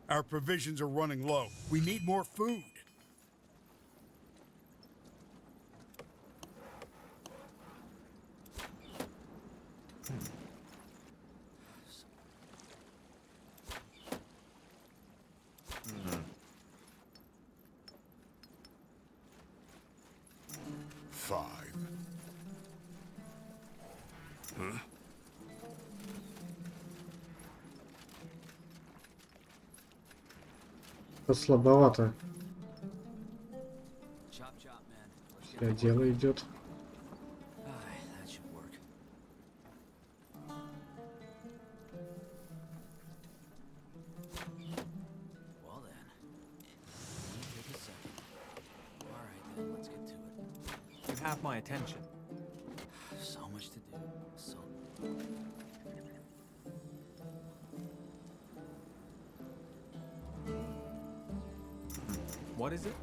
Our provisions are running low. We need more food. Five. Huh? Слабовато. Я дело идет. You have my attention. So much to do. So. What is it?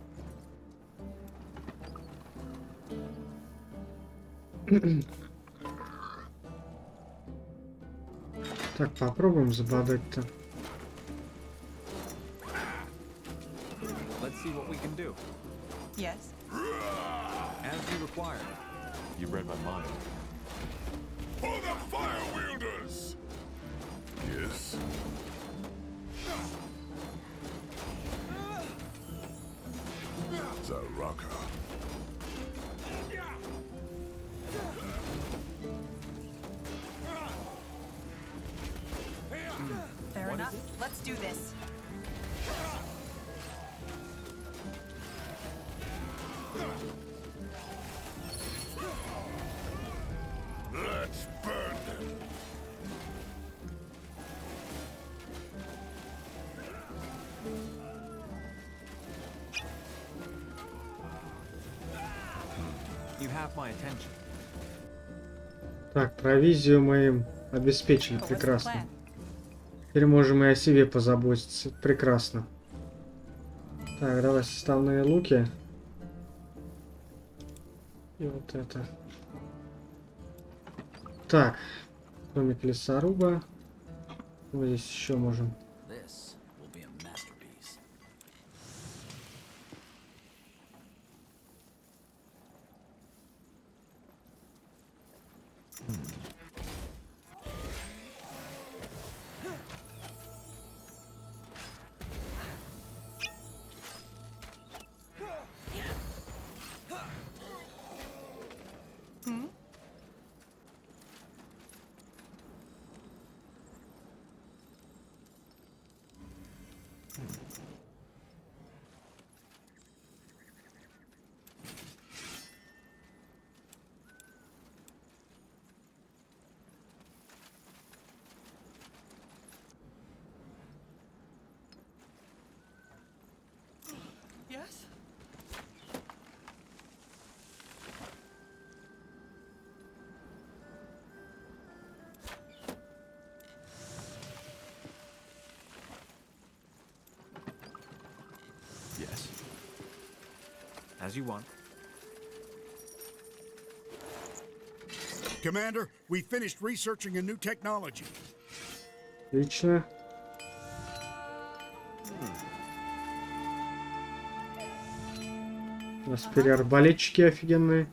Так, попробуем забодать-то. Let's see what we can do. Yes? As you require. You read my mind. For the fire wielders! Yes. The rocker. Fair enough. Let's do this. Let's burn them. You have my attention. Так, провизию мы им обеспечили прекрасно. Теперь можем и о себе позаботиться. Прекрасно. Так, давай составные луки. И вот это. Так, домик лесоруба. Вот здесь еще можем. Yes? Yes. As you want. Commander, we finished researching a new technology. Отлично. У нас теперь арбалетчики офигенные.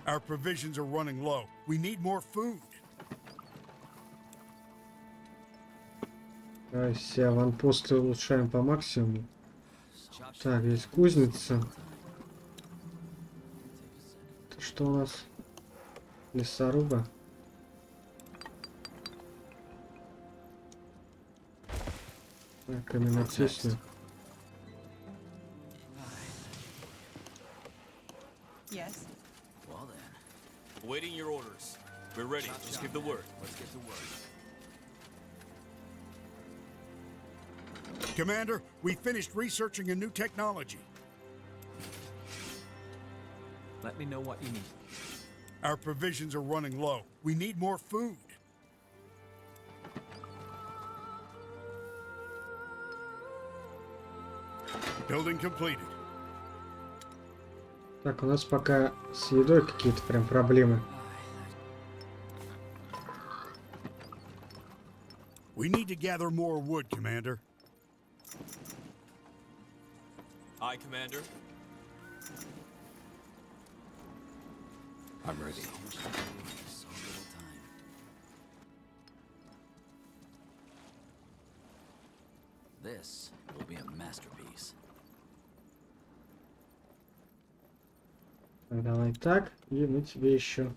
Our provisions are running low. We need more food. Все аванпосты улучшаем по максимуму. Так, здесь кузница. Это что у нас? Лесоруба. Так, каменотесня. Yes? Well then. Awaiting your orders. We're ready. Just give the word. Let's get to work. Commander, we finished researching a new technology. Let me know what you need. Our provisions are running low. We need more food. Building completed. Так, у нас пока с едой какие-то прям проблемы. We need to gather more wood, Commander. Aye, Commander. I'm ready. So little time. This will be a masterpiece. Давай так, и мы тебе еще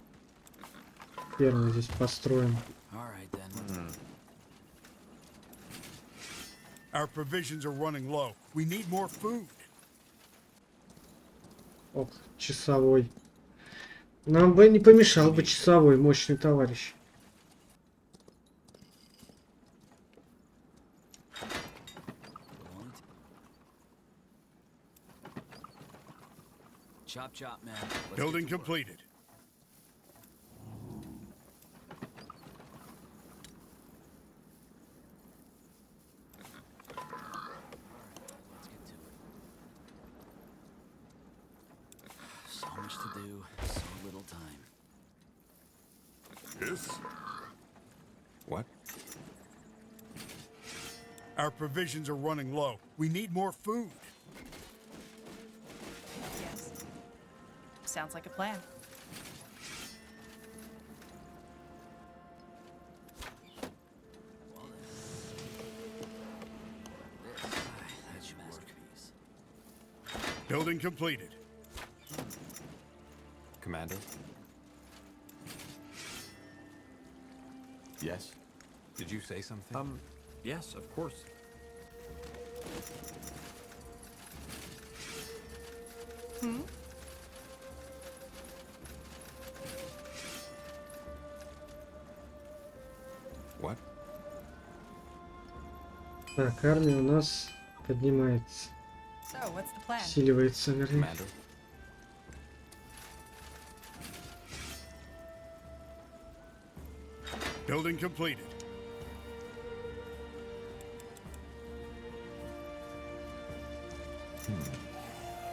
первый здесь построим. All right then. Our provisions are running low. We need more food. Ох, часовой. Нам бы не помешал бы часовой, мощный товарищ. Chop, chop, man. Let's Building get to work. completed. Let's get to it. So much to do, so little time. Yes? What? Our provisions are running low. We need more food. Yes. Sounds like a plan. That's your masterpiece. Building completed. Commander? Yes? Did you say something? Yes, of course. What? Так, армия у нас поднимается. So, what's the plan? Усиливается, вернее. Commander? Building completed.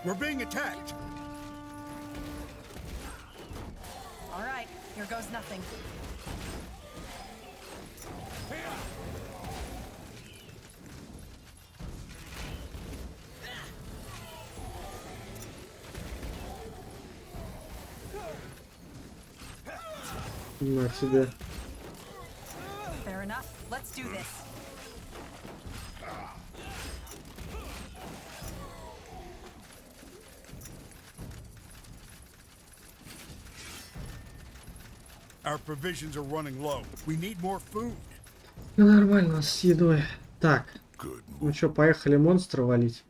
We're being attacked. All right, here goes nothing. На тебе. Fair enough. Let's do this. Our provisions are running low. We need more food. Ну, нормально у нас с едой. Так, ну что, поехали монстра валить.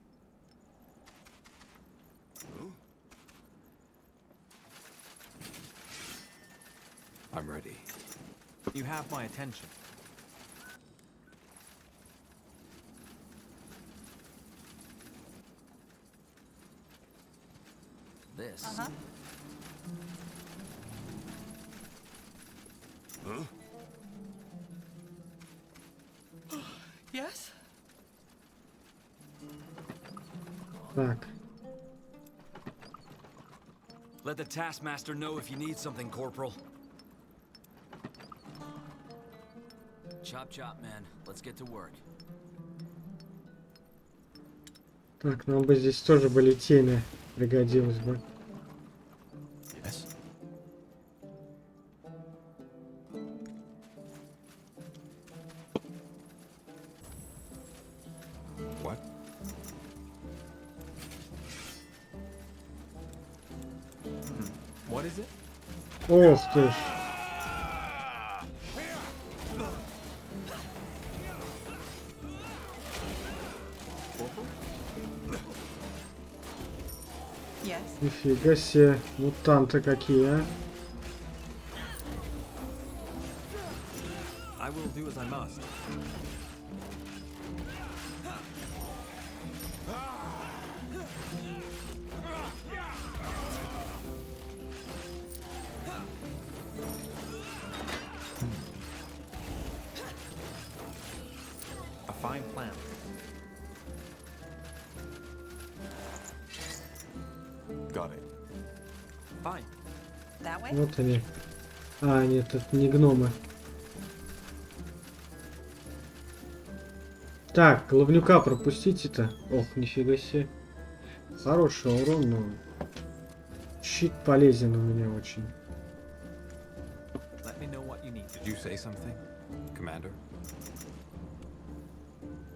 I'm ready. You have my attention. This. Uh-huh. Huh? Yes? Так, Let the taskmaster know if you need something, Corporal. Chop, chop, man. Let's get to work. так, нам бы здесь тоже бы литейная пригодилась бы. Yes? What? What is it? Ох ты ж. Yes. Нифига себе, мутанты какие, а. I will do as I must. A fine plan. Got it. Fine. That way? Вот они. А, нет, это не гномы. Так, головнюка пропустите-то. Ох, нифига себе. Хороший урон, но щит полезен у меня очень. Let me know what you need. Did you say something, Commander?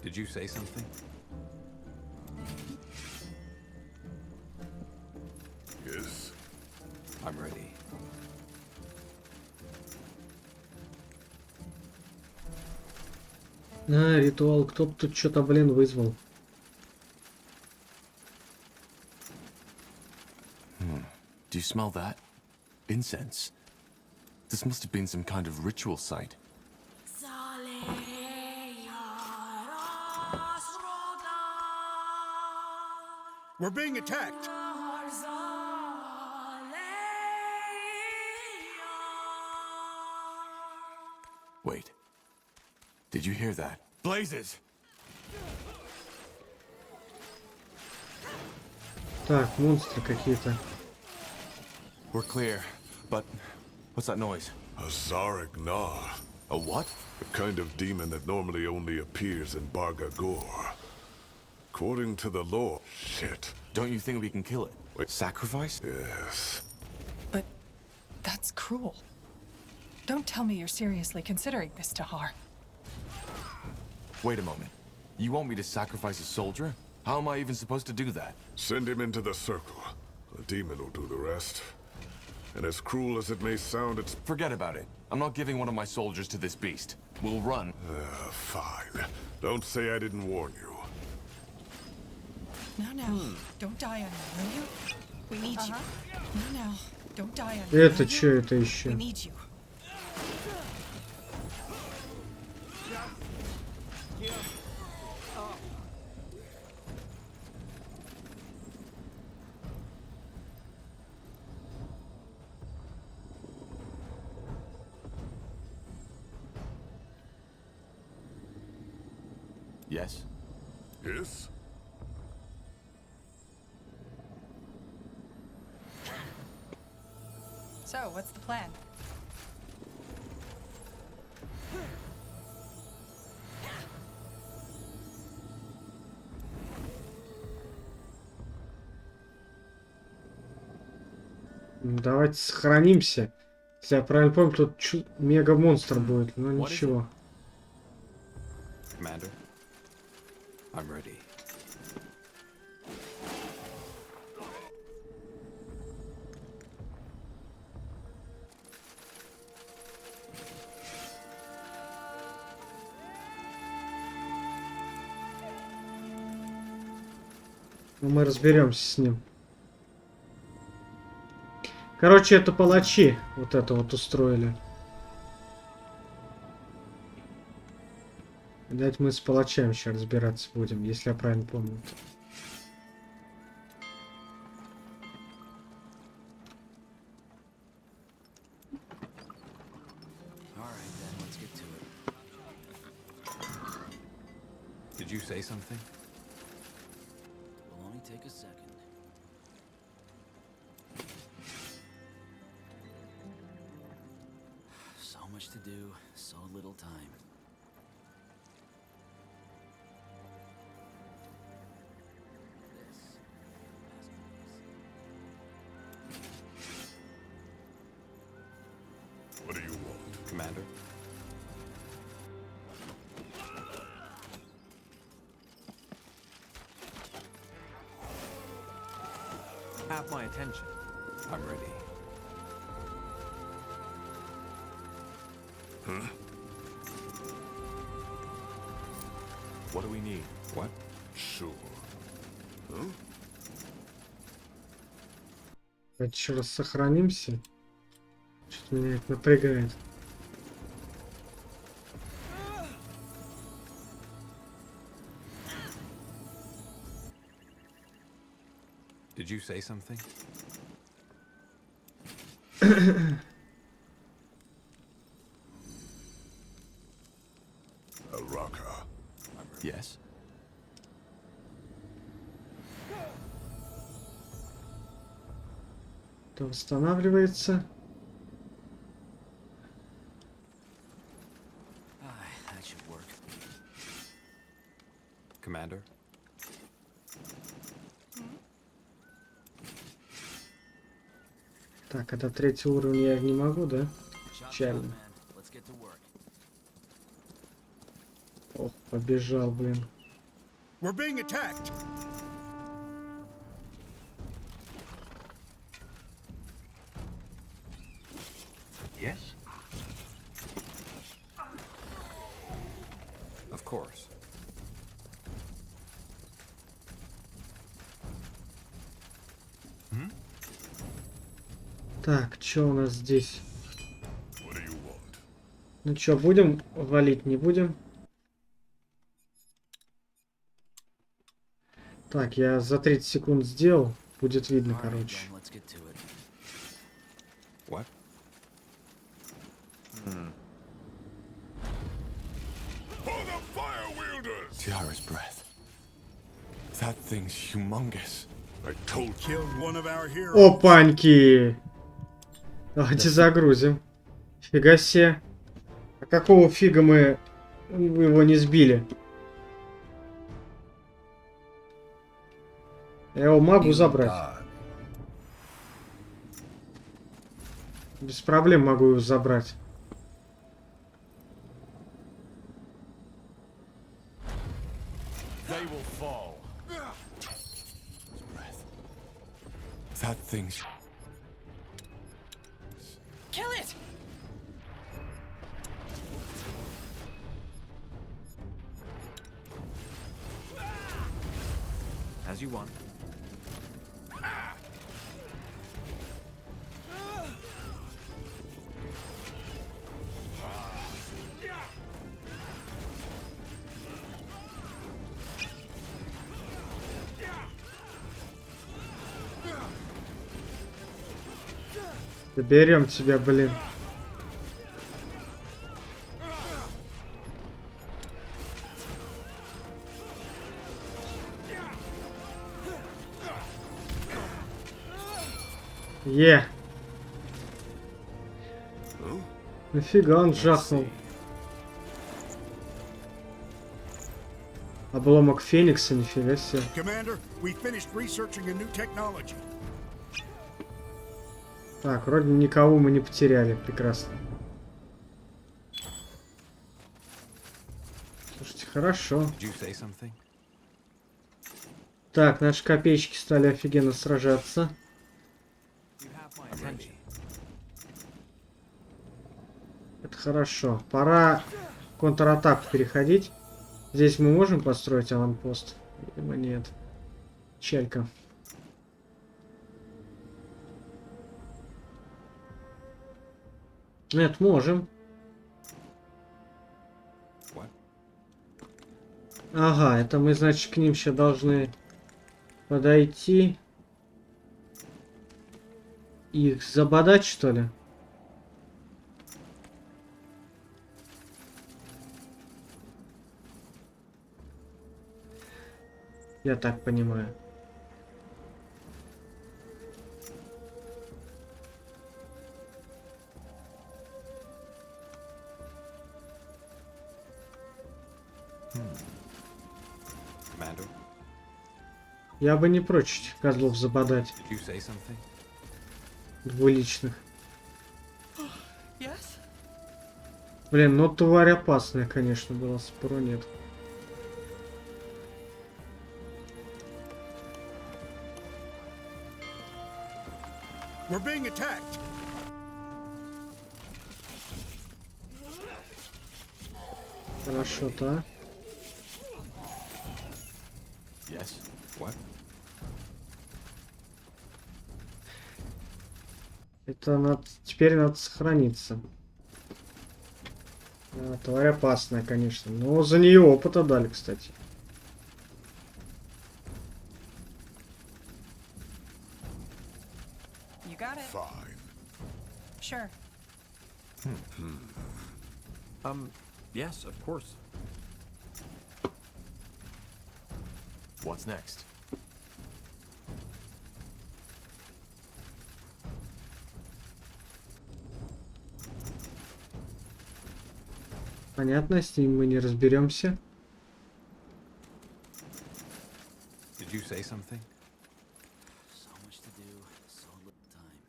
Did you say something? Yes. I'm ready. А, ритуал. Кто-то тут что-то, блин, вызвал. Do you smell that? Incense. This must have been some kind of ritual site. We're being attacked. Wait. Did you hear that? Blazes! Так, монстры какие-то. We're clear, but what's that noise? A Zarek Gnar. A what? A kind of demon that normally only appears in Bargagor. According to the law. Shit. Don't you think we can kill it? Wait, sacrifice? Yes. But that's cruel. Don't tell me you're seriously considering this, Tahar. Wait a moment. You want me to sacrifice a soldier? How am I even supposed to do that? Send him into the circle. The demon will do the rest. And as cruel as it may sound, it's... Forget about it. I'm not giving one of my soldiers to this beast. We'll run. Fine. Don't say I didn't warn you. Now, don't die on me, will you? We need you. Now, don't die on me. Это что это еще? We need you. Yes? Yes? So, what's the plan? Давайте сохранимся. Если я правильно помню, тут мега-монстр будет, но ничего. Commander, I'm ready. Но мы разберемся с ним. Короче, это палачи вот это вот устроили. Видать, мы с палачами сейчас разбираться будем, если я правильно помню. Did you say something? Will only take a second. So much to do, so little time. What do you want, Commander? Have my attention. I'm ready. Huh? What do we need? What? Sure. Huh? Давайте еще раз сохранимся. Что-то меня это напрягает. Did you say something? A rocker. Yes? Это восстанавливается. That should work. Commander? Так, это 3-й уровень я не могу, да? Печально. Ох, побежал, блин. We're being attacked. Yes? Of course. Так, что у нас здесь? Ну что, будем валить, не будем? Так, я за 30 секунд сделал. Будет видно, короче. What? Tiara's breath. That thing's humongous. I told you. Killed one of our heroes. Опаньки! Давайте загрузим. Фига себе. А какого фига мы его не сбили? Я его могу забрать. Без проблем могу его забрать. That thing's... Kill it! As you want. Заберем тебя, блин. Нафига он жахнул? Обломок Феникса, нифига себе. Commander, we finished researching a new technology. Так, вроде никого мы не потеряли. Прекрасно. Слушайте, хорошо. Так, наши копейщики стали офигенно сражаться. Это хорошо. Пора в контратаку переходить. Здесь мы можем построить аванпост? Видимо, нет. Челька. Нет, можем. Ага, это мы, значит, к ним сейчас должны подойти. Их забодать, что ли? Я так понимаю. Я бы не прочь козлов забодать. Двуличных. Блин, ну тварь опасная, конечно, была, спору нет. We're being attacked. Хорошо-то. Yes. What? Это надо... Теперь надо сохраниться. А, тварь опасная, конечно. Но за нее опыта дали, кстати. Fine. Sure. Yes, of course. What's next? Понятно, с ним мы не разберемся. Did you say something? So much to do, so little time.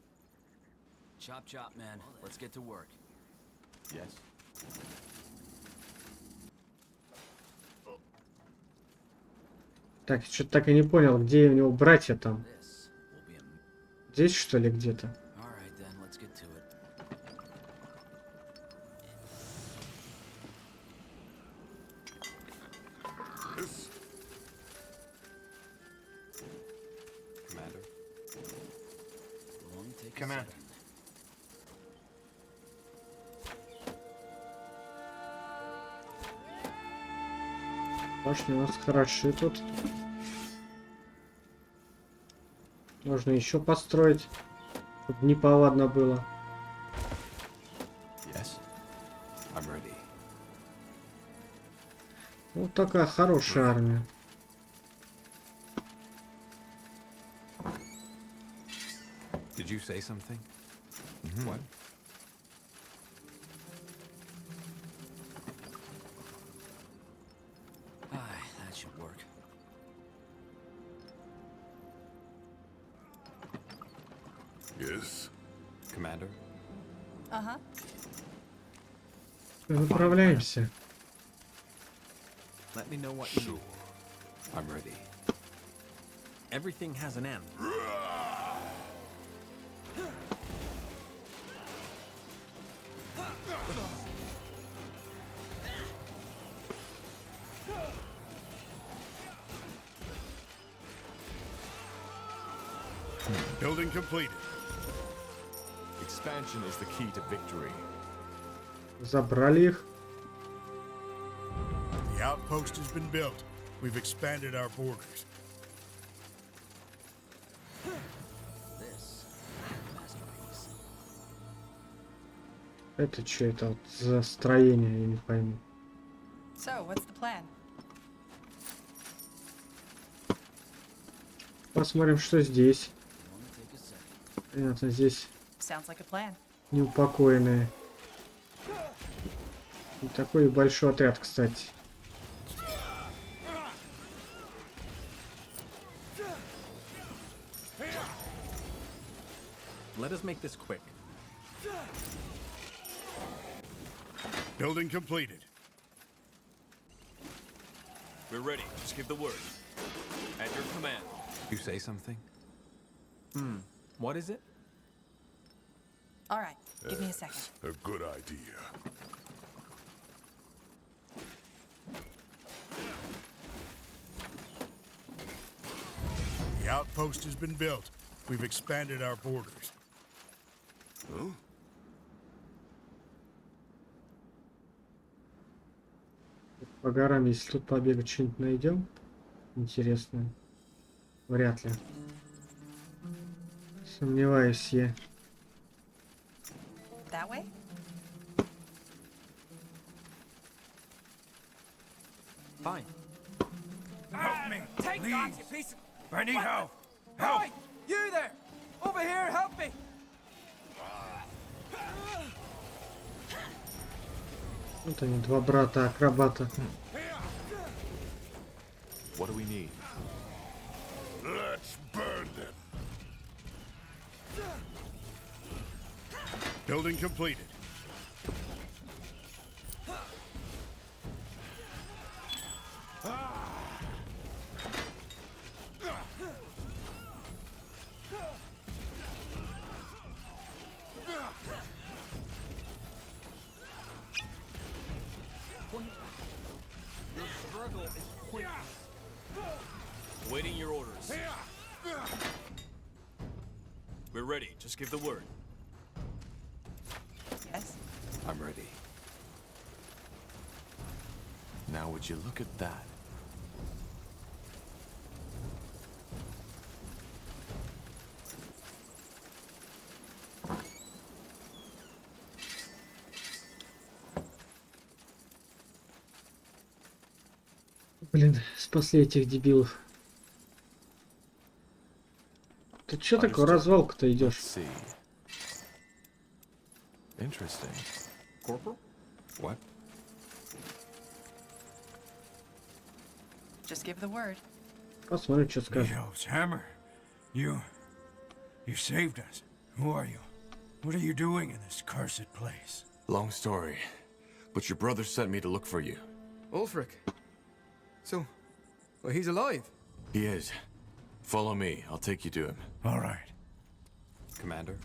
Chop chop, man. Let's get to work. Yes. Так, что-то так и не понял, где у него братья там. Здесь, что ли, где-то? All right, then, let's get to it. Commander. Won't take a Commander. second. Башни у нас хороши тут. Можно еще построить, чтобы неповадно было. Yes. I'm ready. Вот такая хорошая армия. Did you say something? What? That should work. Yes. Commander. Uh-huh. Выправляемся. Let me know what you need. I'm ready. Everything has an end. Building completed. Expansion is the key to victory. Забрали их. The outpost has been built. We've expanded our borders. This masterpiece. Это что это вот за строение, я не пойму. So, what's the plan? Посмотрим, что здесь. Won't take a second. Понятно, здесь Sounds like a plan. неупокоенные. И такой большой отряд, кстати. Let us make this quick. Building completed. We're ready. Just give the word. At your command. You say something? What is it? All right, give me a second. A good idea. The outpost has been built. We've expanded our borders. Huh? По горам, если тут побегать, что-нибудь найдем интересное. Вряд ли. Сомневаюсь я. That way? Fine. Help me! Take that, you piece of... I need help! Help! Hey, you there! Over here, help me! Вот они, два брата-акробата. What do we need? Let's burn them. Building completed. Your struggle is pointless. Waiting your orders. We're ready. Just give the word. Yes. I'm ready. Now would you look at that? Блин, спасли этих дебилов. Ты чё такой развалку-то идешь? Interesting. Corporal? What? Just give the word. Посмотрим, что скажет. Elves, Hammer, you saved us. Who are you? What are you doing in this cursed place? Long story, but your brother sent me to look for you. Ulfric. So, well, he's alive. He is. Follow me. I'll take you to him. All right. Commander.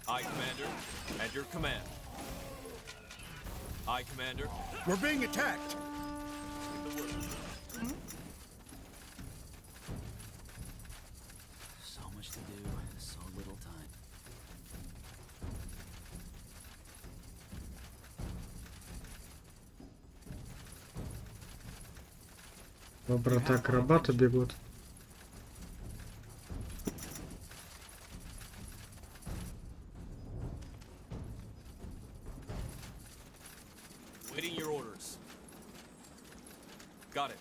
Aye, Commander. At your command. Aye, Commander. We're being attacked. So much to do, so little time. Брата-акробаты бегут. Waiting your orders. Got it.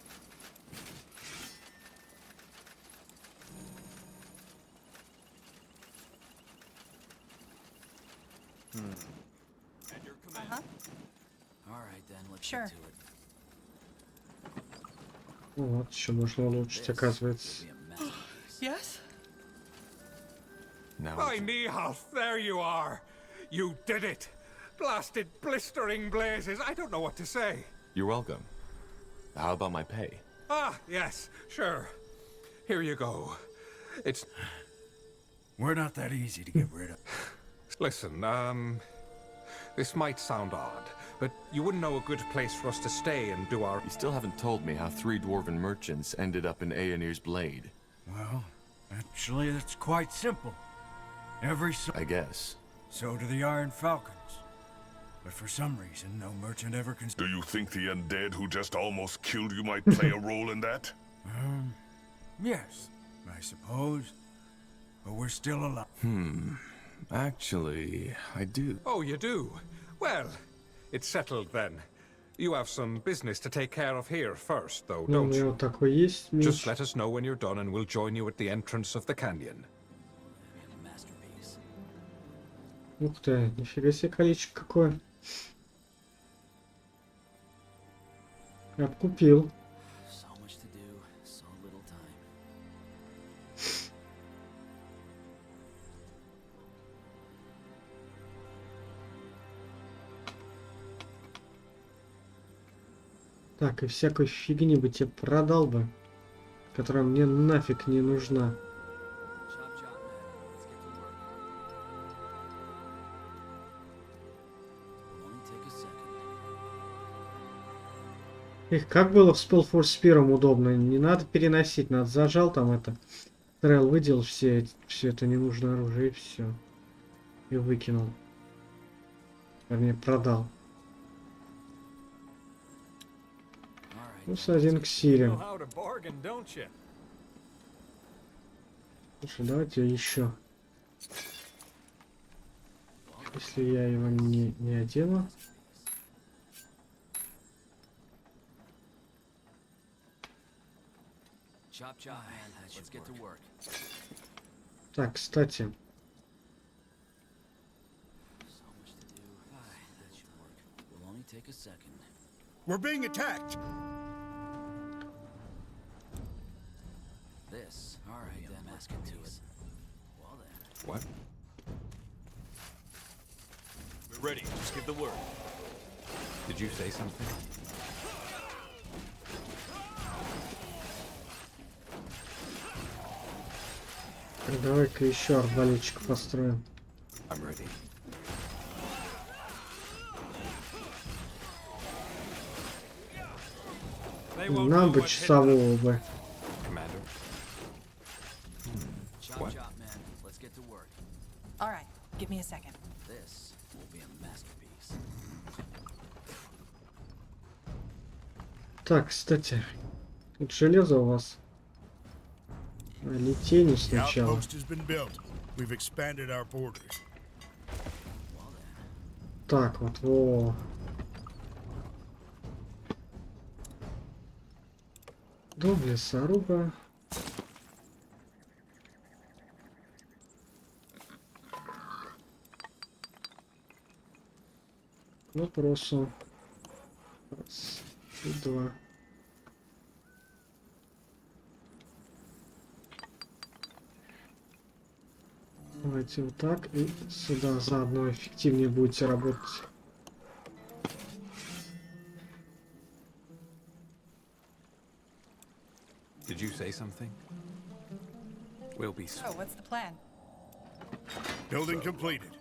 At your command. All right, then, let's Sure. get to it. Вот, еще можно улучшить, оказывается. Yes? Now. By Nihalf, there you are. You did it. Blasted blistering blazes. I don't know what to say. You're welcome. How about my pay? Ah, yes, sure. Here you go. It's... We're not that easy to get rid of. Listen, this might sound odd, but you wouldn't know a good place for us to stay and do our... You still haven't told me how 3 dwarven merchants ended up in Aonir's blade. Well, actually, that's quite simple. I guess. So do the Iron Falcons. But for some reason, no merchant ever can... Do you think the undead who just almost killed you might play a role in that? Yes, I suppose. But we're still alive. Actually, I do. Oh, you do? Well, it's settled then. You have some business to take care of here first, though, Ну, у don't меня you? вот такой есть меч. Just let us know when you're done and we'll join you at the entrance of the canyon. Masterpiece. Ух ты, нифига себе количество какое. Обкупил. So much to do, so little time. Так, и всякой фигни бы тебе продал бы, которая мне нафиг не нужна. Chop, chop, man. Let's get to work. Will only take a second. Их как было в Spellforce 1 удобно. Не надо переносить, надо зажал там это. Трейл выделил все это ненужное оружие и все. И выкинул. Вернее, продал. Плюс 1 к силе. Know how to bargain, don't you? Слушай, давайте еще. Если я его не одену. Chop, chop, man. Let's get to work. Так, кстати. So much to do. Aye, that should work. Will only take a second. We're being attacked. This. All right, then. Let's get to it. Well then. What? We're ready. Just give the word. Did you say something? Давай-ка еще арбалетчик построим. I'm ready. Нам бы часового бы. Commander. Chop, What? chop, man. Let's get to work. All right, give me a second. This will be a masterpiece. Так, кстати. Тут железо у вас. Летение The сначала. outpost has been built. We've expanded our borders. Так, вот, во. Дом лесоруба. К вопросу. Раз, и два. Давайте вот так и сюда заодно эффективнее будете работать. Did you say something? We'll be. So, what's the plan? Building completed.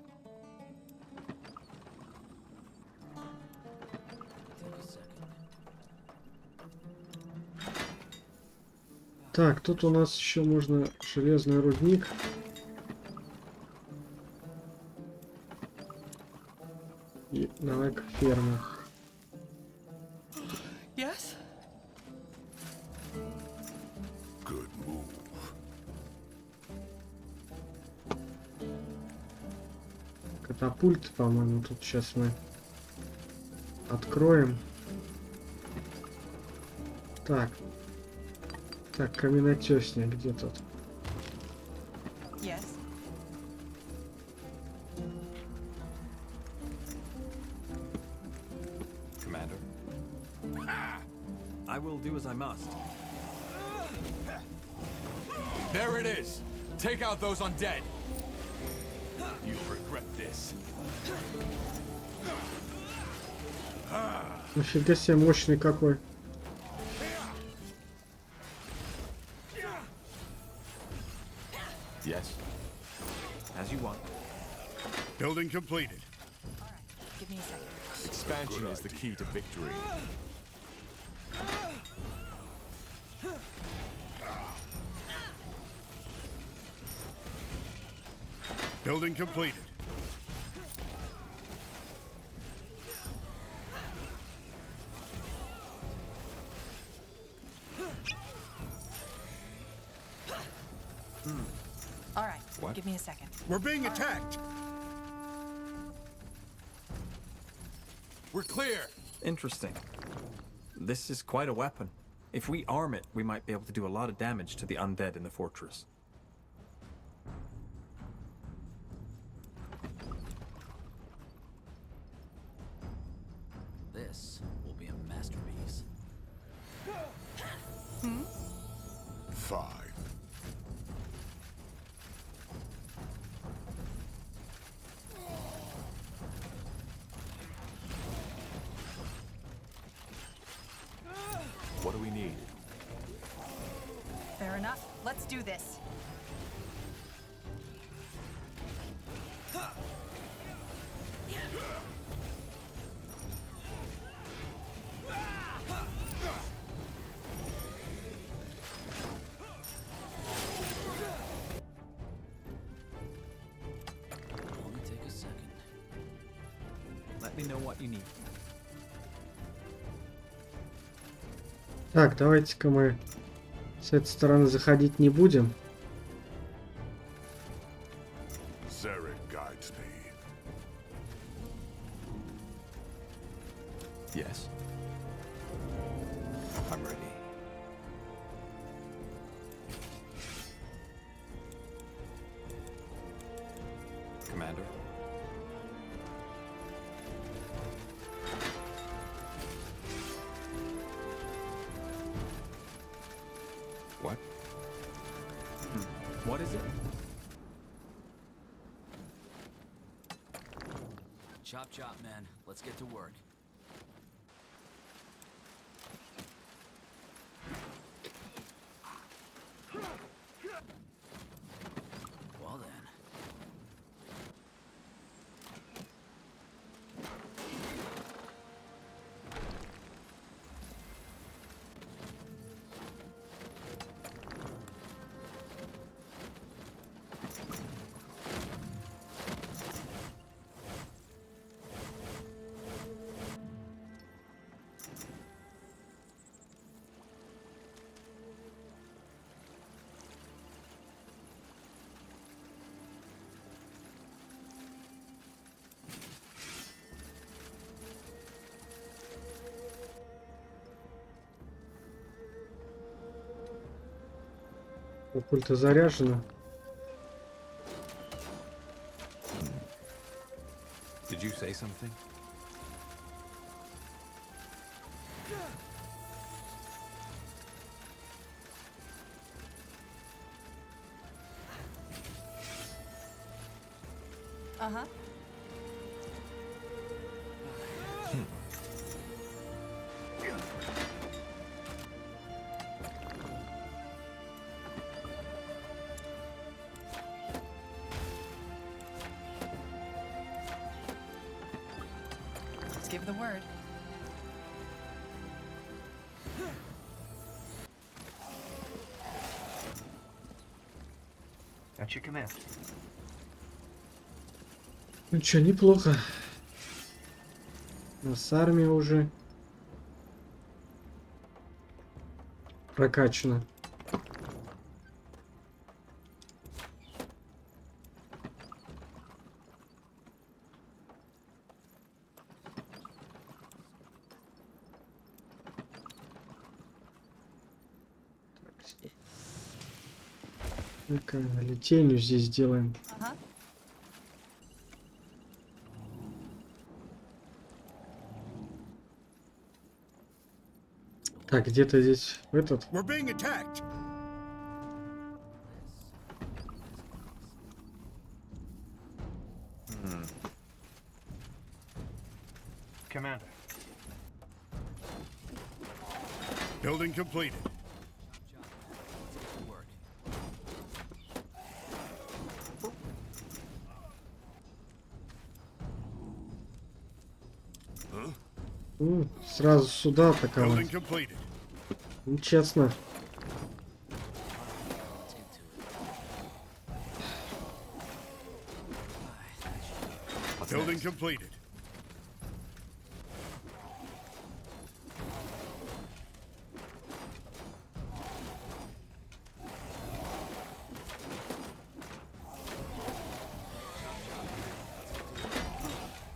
Так, тут у нас еще можно железный рудник. И давай-ка ферму. Yes? Good move. Катапульт, по-моему, тут сейчас мы откроем. Так. Так, каменотесня, где тут? Yes. Commander. I will do as I must. There it is. Take out those undead. You regret this. Нифига себе мощный какой. Yes. As you want. Building completed. Give me a second. Expansion is the key to victory. Building completed. All right. What? Give me a second. We're being attacked. We're clear. Interesting. This is quite a weapon. If we arm it, we might be able to do a lot of damage to the undead in the fortress. This will be a masterpiece. Hmm? 5. What do we need? Fair enough. Let's do this. Only take a second. Let me know what you need. Так, давайте-ка мы с этой стороны заходить не будем. Zarek guides me. Yes. I'm ready. Commander. What? What is it? Chop chop, man. Let's get to work. Well then. Пульта заряжена. Did you say something? Uh-huh. Let's give the word. At your command. Ну чё, неплохо. У нас армия уже прокачана. Так, летению здесь сделаем. Uh-huh. Так, где-то здесь этот. We're being attacked. Commander. Building completed. Сразу сюда атаковать. Building completed. Нечестно. Building completed.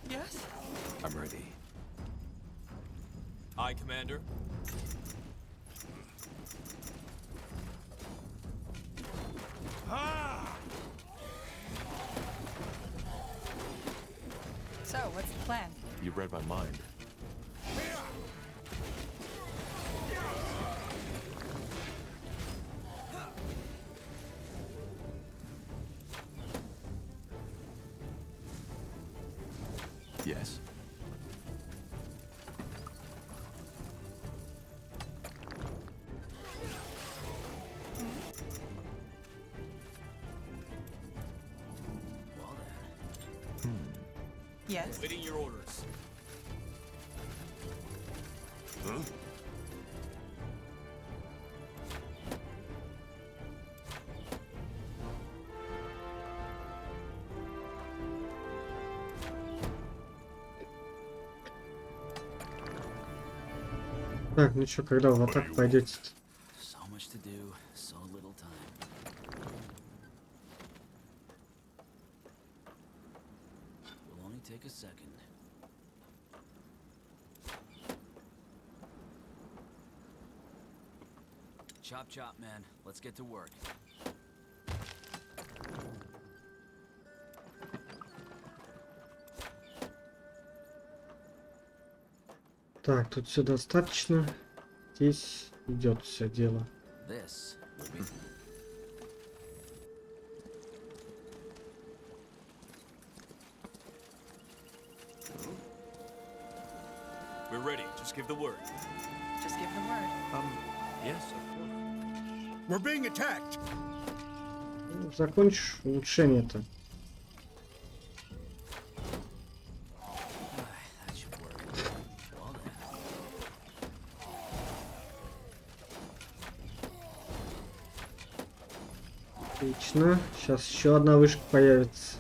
Yes? I'm ready. Aye, Commander. So, what's the plan? You read my mind. Yes. Yes? Waiting your orders. Huh? Так, ну чё, когда в атаку пойдете? So much to do, so little time. Will only take a second. Chop chop, man. Let's get to work. Так, тут все достаточно. Здесь идет все дело. This will be... We're ready. Just give the word. Just give the word. Yes, of course. We're being attacked. Ну, закончишь улучшение-то. That should work. Well then. Отлично. Сейчас еще одна вышка появится.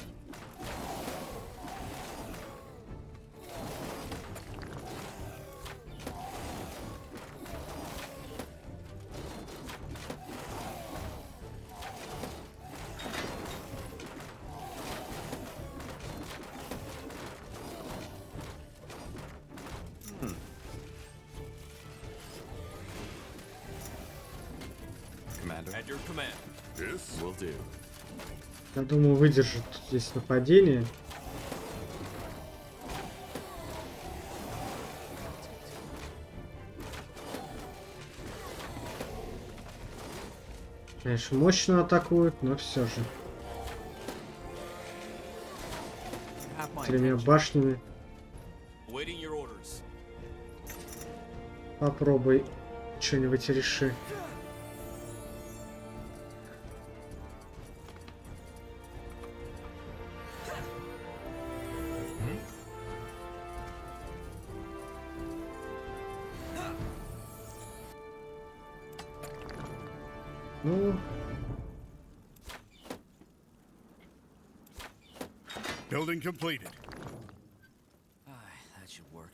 Commander. At your command. Yes? Will do. Я думаю, выдержит здесь нападение. Конечно, мощно атакуют, но все же. тремя башнями. Waiting your orders. Попробуй что-нибудь реши. Ну, Building completed. That should work.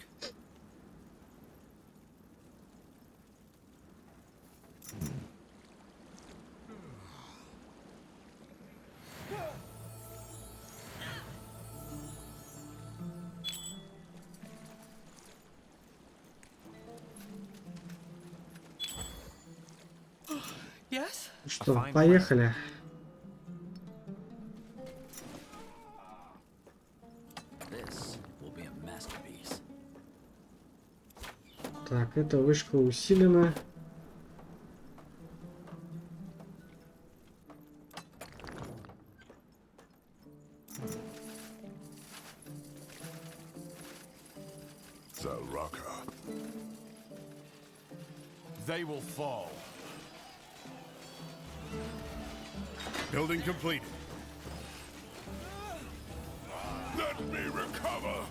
Yes? что, поехали. This will be a masterpiece. Так, эта вышка усилена. They will fall. Building completed. Let me recover.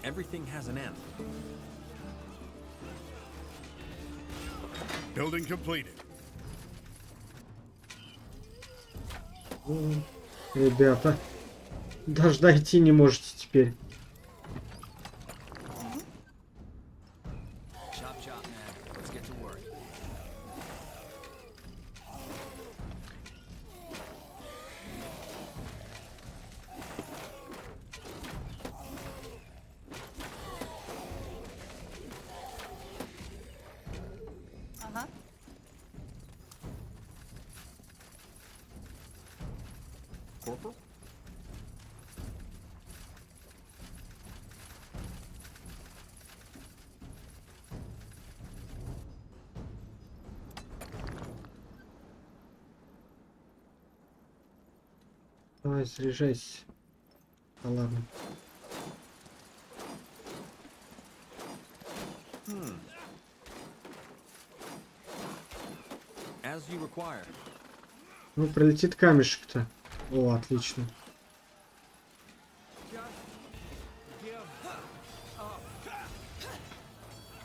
Everything has an end. Building completed. Ребята, даже дойти не можете теперь. Chop, chop, man. Let's get to work. Uh-huh. Corporal? Давай, заряжайся. А ладно. As you require. Ну, пролетит камешек-то. О, отлично.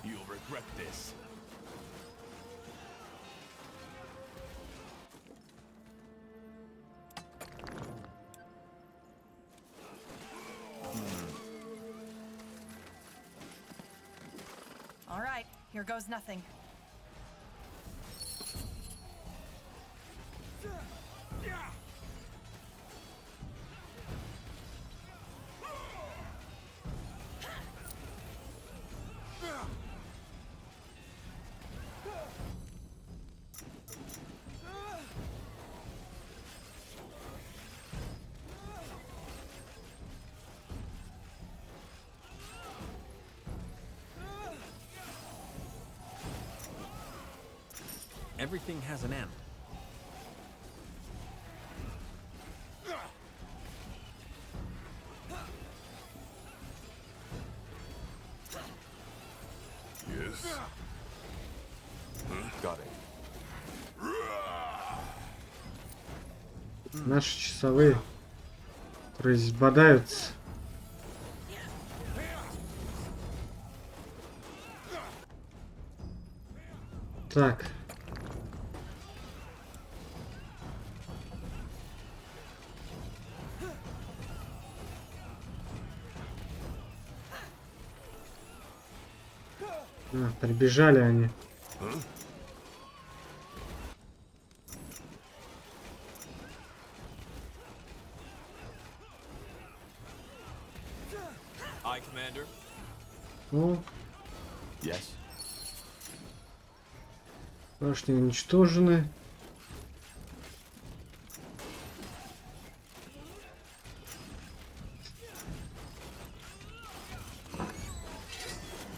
You'll regret this. All right, here goes nothing. Everything has an end. Yes. Got it. Наши часовые, которые здесь бодаются. Так. А, прибежали они. Aye, Commander. Ну, Yes. башни уничтожены.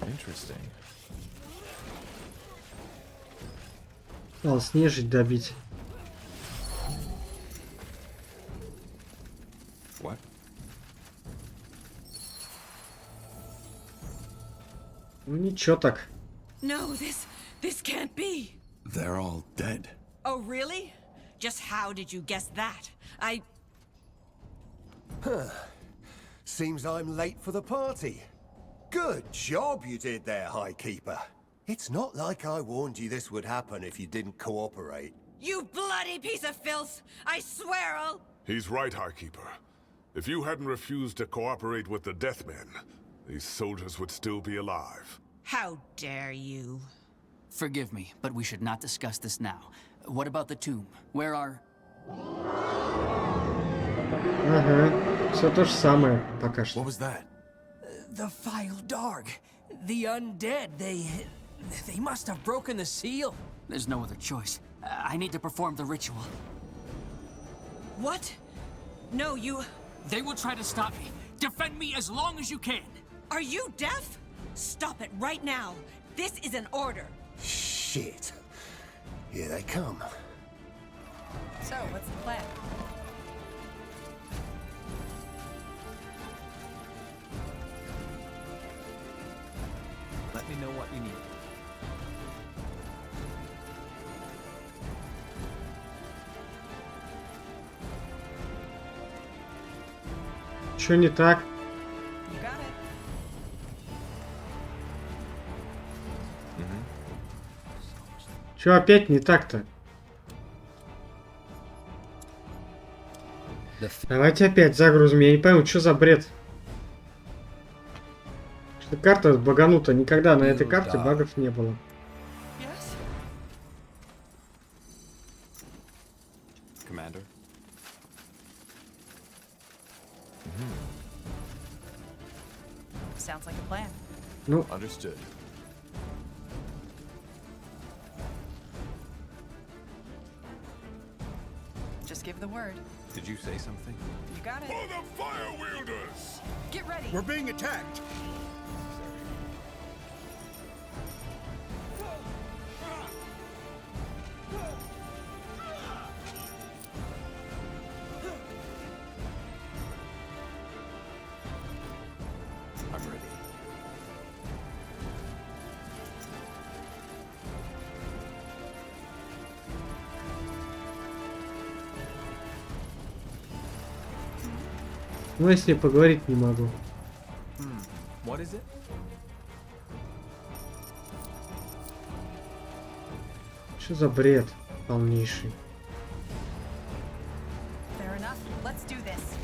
Interesting. Осталось нежить добить. What? Ну ничего так. No, this can't be. They're all dead. Oh, really? Just how did you guess that? Seems I'm late for the party. Good job you did there, High Keeper. It's not like I warned you this would happen if you didn't cooperate. You bloody piece of filth! I swear I'll... He's right, Highkeeper. If you hadn't refused to cooperate with the Deathmen, these soldiers would still be alive. How dare you? Forgive me, but we should not discuss this now. What about the tomb? Where are... Ага, все то же самое пока что. What was that? The vile dog. The undead. They must have broken the seal. There's no other choice. I need to perform the ritual. What? No, you... They will try to stop me. Defend me as long as you can. Are you deaf? Stop it right now. This is an order. Shit. Here they come. So, what's the plan? Let me know what you need. Что не так? You got it. Что опять не так-то? Давайте опять загрузим. Я не пойму, что за бред. Что карта баганута. Никогда на этой карте багов не было. Commander. Sounds like a plan. Ну. Understood. Just give the word. Did you say something? You got it. For the fire wielders! Get ready. We're being attacked. I'm ready. Ну, я с ней поговорить не могу. What is it? Что за бред полнейший? Fair enough. Let's do this.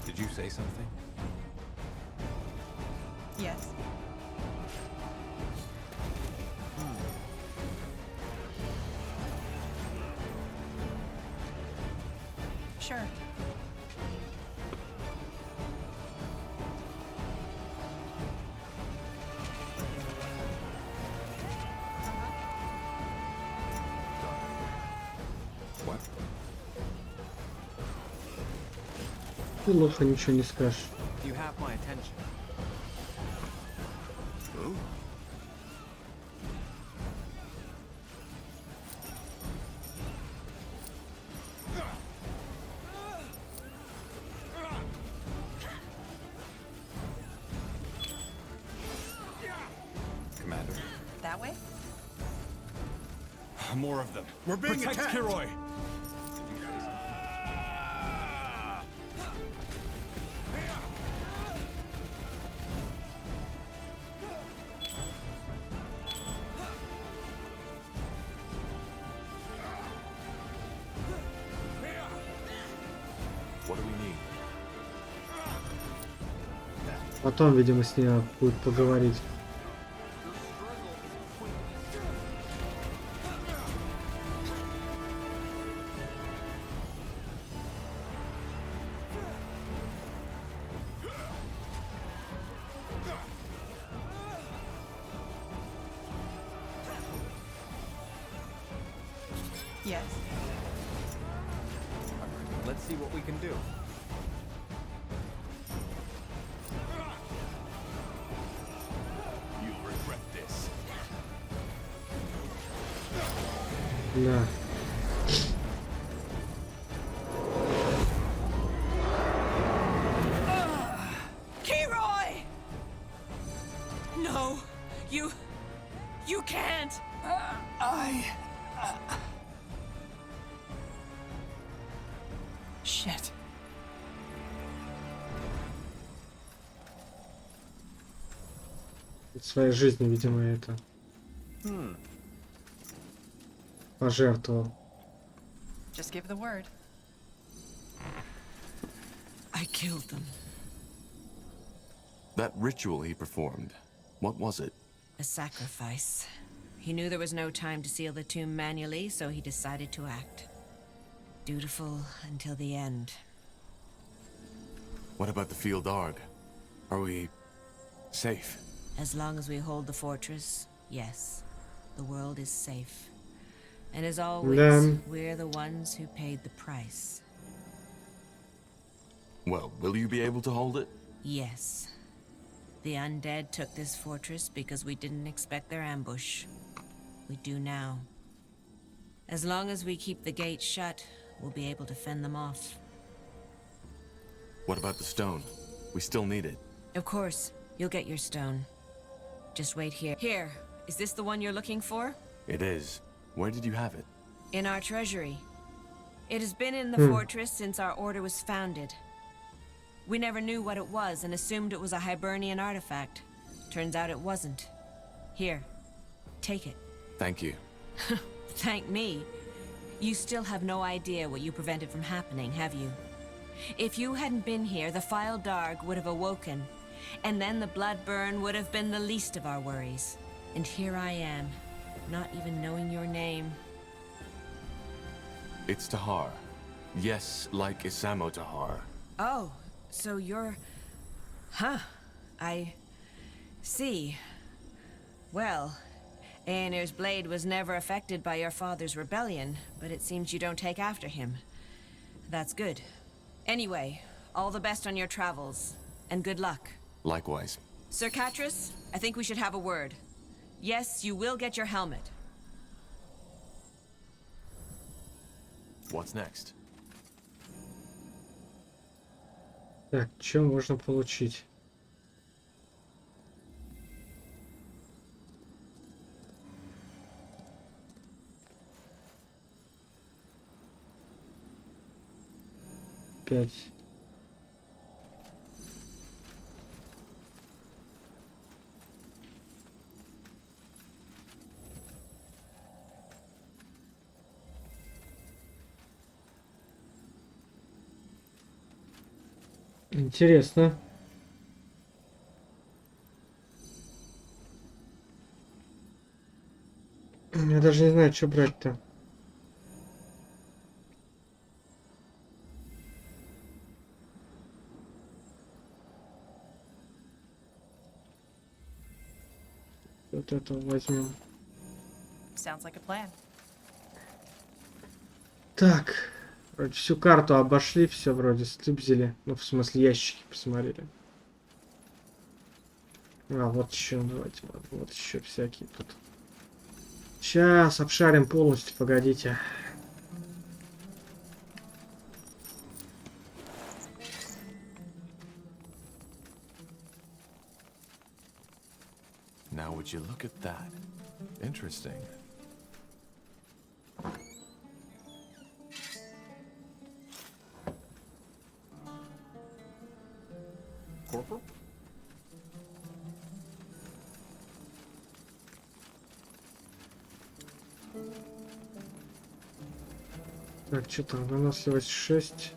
Did you say something? Yes. Sure. What? Ты лоха ничего не скажешь. You have my attention. Commander. That way? More of them. We're being Protect attacked. Kiroi. What do we need? Потом, видимо, с ней надо будет поговорить. Yes. Let's see what we can do. You'll regret this. Да. No, you can't. Shit. Своей жизни, видимо, это пожертвовал. Just give the word. I killed them. That ritual he performed, what was it? A sacrifice. He knew there was no time to seal the tomb manually, so he decided to act. Dutiful until the end. What about the field Arg? Are we safe? As long as we hold the fortress, yes, the world is safe. And as always, we're the ones who paid the price. Well, will you be able to hold it? Yes. The undead took this fortress because we didn't expect their ambush. We do now. As long as we keep the gates shut, we'll be able to fend them off. What about the stone? We still need it. Of course, you'll get your stone. Just wait here. Here, is this the one you're looking for? It is. Where did you have it? In our treasury. It has been in the fortress since our order was founded. We never knew what it was and assumed it was a Hibernian artifact. Turns out it wasn't. Here, take it. Thank you. Thank me. You still have no idea what you prevented from happening, have you? If you hadn't been here, the File Darg would have awoken, and then the blood burn would have been the least of our worries. And here I am, not even knowing your name. It's Tahar. Yes, like Isamo Tahar. Oh, so you're... Huh. I... see. Well, Aonir's blade was never affected by your father's rebellion, but it seems you don't take after him. That's good. Anyway, all the best on your travels, and good luck. Likewise. Sir Catras, I think we should have a word. Yes, you will get your helmet. What's next? Так, что можно получить? Пять. Интересно. Я даже не знаю, что брать-то. Вот это возьмем. Sounds like a plan. Так. Вроде всю карту обошли, все вроде слипзили. Ну, в смысле, ящики посмотрели. А, вот еще, давайте, вот еще всякие тут. Сейчас обшарим полностью, погодите. Now would you look at that? Interesting. Corporal? Так, что там? Выносливость 6.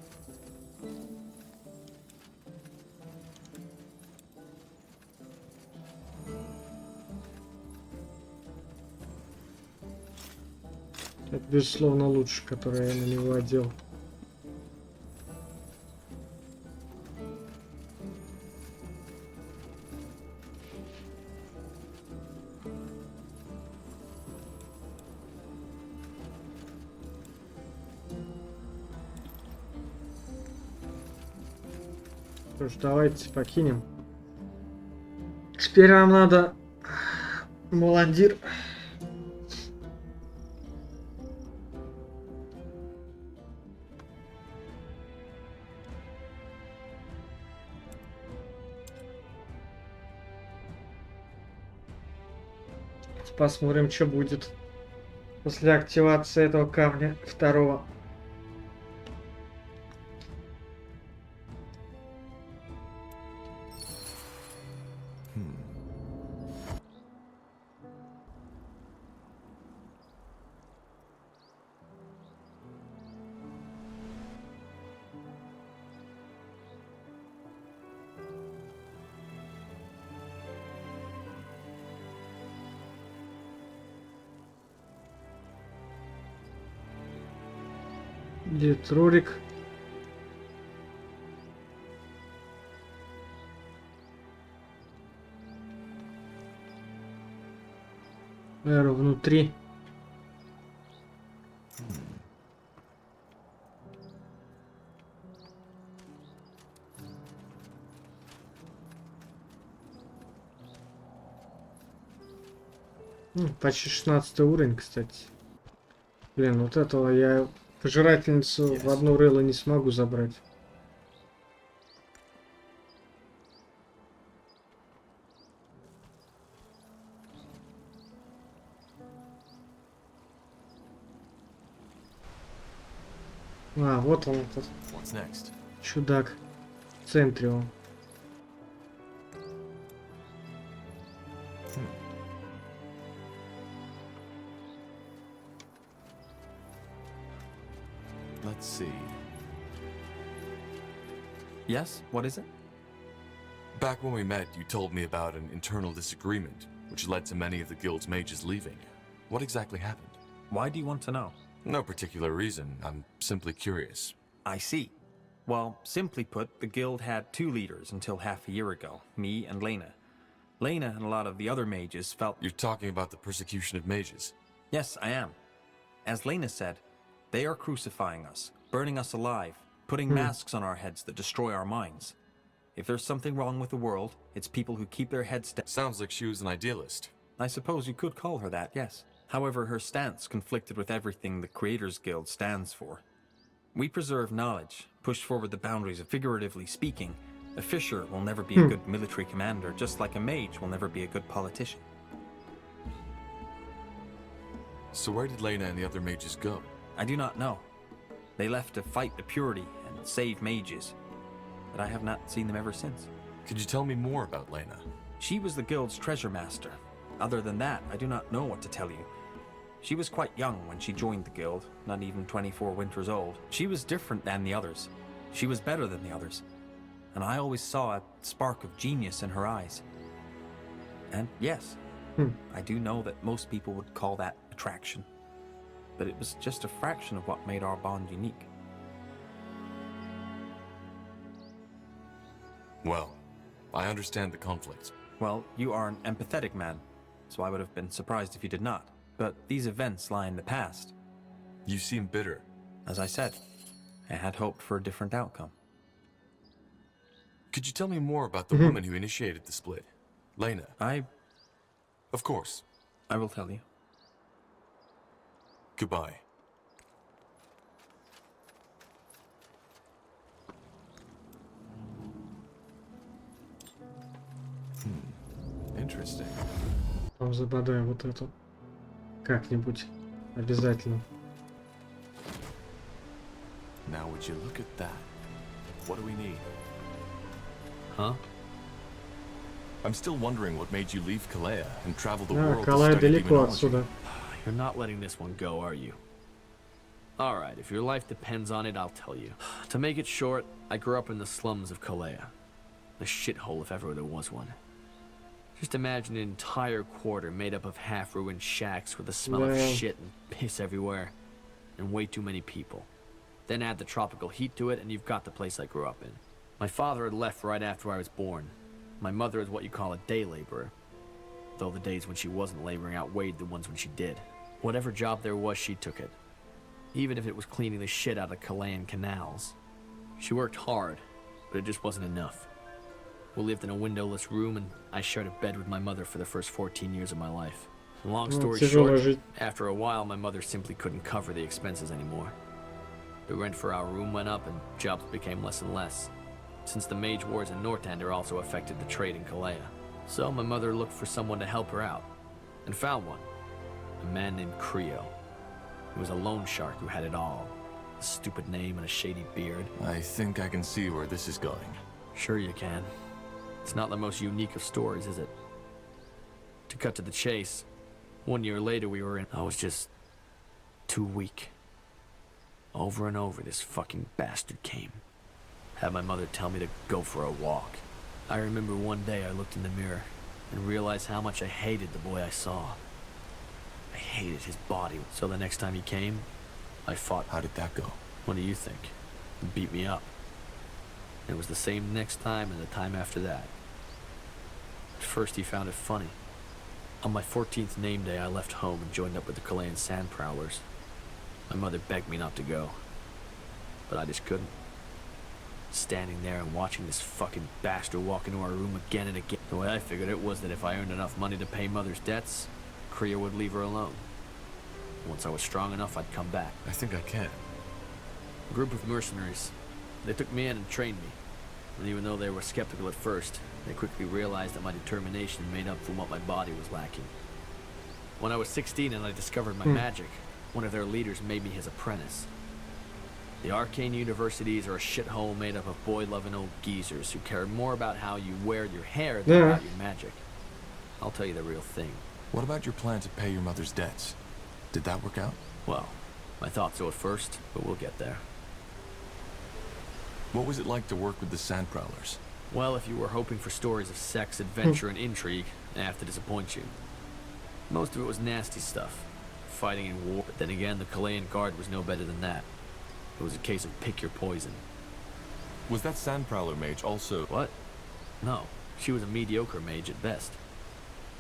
Это, безусловно, лучше, который я на него одел. Что ж, давайте покинем. Теперь нам надо... Молодир. Посмотрим, что будет после активации этого камня второго. Где Рорик? Эра внутри. Почти 16 уровень, кстати. Блин, вот этого я пожирательницу в одно рыло не смогу забрать. А, вот он этот чудак в центре он. Let's see. Yes? What is it? Back when we met, you told me about an internal disagreement, which led to many of the guild's mages leaving. What exactly happened? Why do you want to know? No particular reason. I'm simply curious. I see. Well, simply put, the guild had two leaders until half a year ago, me and Lena. Lena and a lot of the other mages felt... You're talking about the persecution of mages? Yes, I am. As Lena said, they are crucifying us, burning us alive, putting masks on our heads that destroy our minds. If there's something wrong with the world, it's people who keep their heads down. Sounds like she was an idealist. I suppose you could call her that, yes. However, her stance conflicted with everything the Creators Guild stands for. We preserve knowledge, push forward the boundaries of figuratively speaking. A fisher will never be a good military commander, just like a mage will never be a good politician. So where did Lena and the other mages go? I do not know. They left to fight the purity and save mages, but I have not seen them ever since. Could you tell me more about Lena? She was the guild's treasure master. Other than that, I do not know what to tell you. She was quite young when she joined the guild, not even 24 winters old. She was different than the others. She was better than the others. And I always saw a spark of genius in her eyes. And yes, I do know that most people would call that attraction. But it was just a fraction of what made our bond unique. Well, I understand the conflict. Well, you are an empathetic man, so I would have been surprised if you did not. But these events lie in the past. You seem bitter. As I said, I had hoped for a different outcome. Could you tell me more about the woman who initiated the split? Lena. Of course. I will tell you. Goodbye. Interesting. Там забодаем вот эту. Как-нибудь. Обязательно. Now would you look at that? What do we need? Huh? I'm still wondering what made you leave Kalea and travel the Ah, world to Kalea study далеко demonology. отсюда. You're not letting this one go, are you? Alright, if your life depends on it, I'll tell you. To make it short, I grew up in the slums of Kalea. A shithole if ever there was one. Just imagine an entire quarter made up of half-ruined shacks with the smell of shit and piss everywhere. And way too many people. Then add the tropical heat to it and you've got the place I grew up in. My father had left right after I was born. My mother is what you call a day laborer. Though the days when she wasn't laboring outweighed the ones when she did. Whatever job there was, she took it. Even if it was cleaning the shit out of Kalaean canals. She worked hard, but it just wasn't enough. We lived in a windowless room and I shared a bed with my mother for the first 14 years of my life. And long story short, after a while my mother simply couldn't cover the expenses anymore. The rent for our room went up and jobs became less and less. Since the mage wars in Northander also affected the trade in Kalea. So my mother looked for someone to help her out. and found one. A man named Creo. He was a loan shark who had it all. A stupid name and a shady beard. I think I can see where this is going. Sure you can. It's not the most unique of stories, is it? To cut to the chase, 1 year later I was just too weak. Over and over this fucking bastard came. Had my mother tell me to go for a walk. I remember one day I looked in the mirror and realized how much I hated the boy I saw. I hated his body. So the next time he came, I fought. How did that go? What do you think? He beat me up. It was the same next time and the time after that. At first he found it funny. On my 14th name day, I left home and joined up with the Chilean sand prowlers. My mother begged me not to go, but I just couldn't. Standing there and watching this fucking bastard walk into our room again and again. The way I figured it was that if I earned enough money to pay Mother's debts, Creo would leave her alone. Once I was strong enough, I'd come back. I think I can. A group of mercenaries. They took me in and trained me. And even though they were skeptical at first, they quickly realized that my determination made up for what my body was lacking. When I was 16 and I discovered my magic, one of their leaders made me his apprentice. The arcane universities are a shithole made up of boy-loving old geezers who care more about how you wear your hair than about your magic. I'll tell you the real thing. What about your plan to pay your mother's debts? Did that work out? Well, I thought so at first, but we'll get there. What was it like to work with the sand prowlers? Well, if you were hoping for stories of sex, adventure, and intrigue, I have to disappoint you. Most of it was nasty stuff. Fighting in war, but then again, the Chilean guard was no better than that. It was a case of pick your poison. Was that sand prowler mage also... What? No, she was a mediocre mage at best.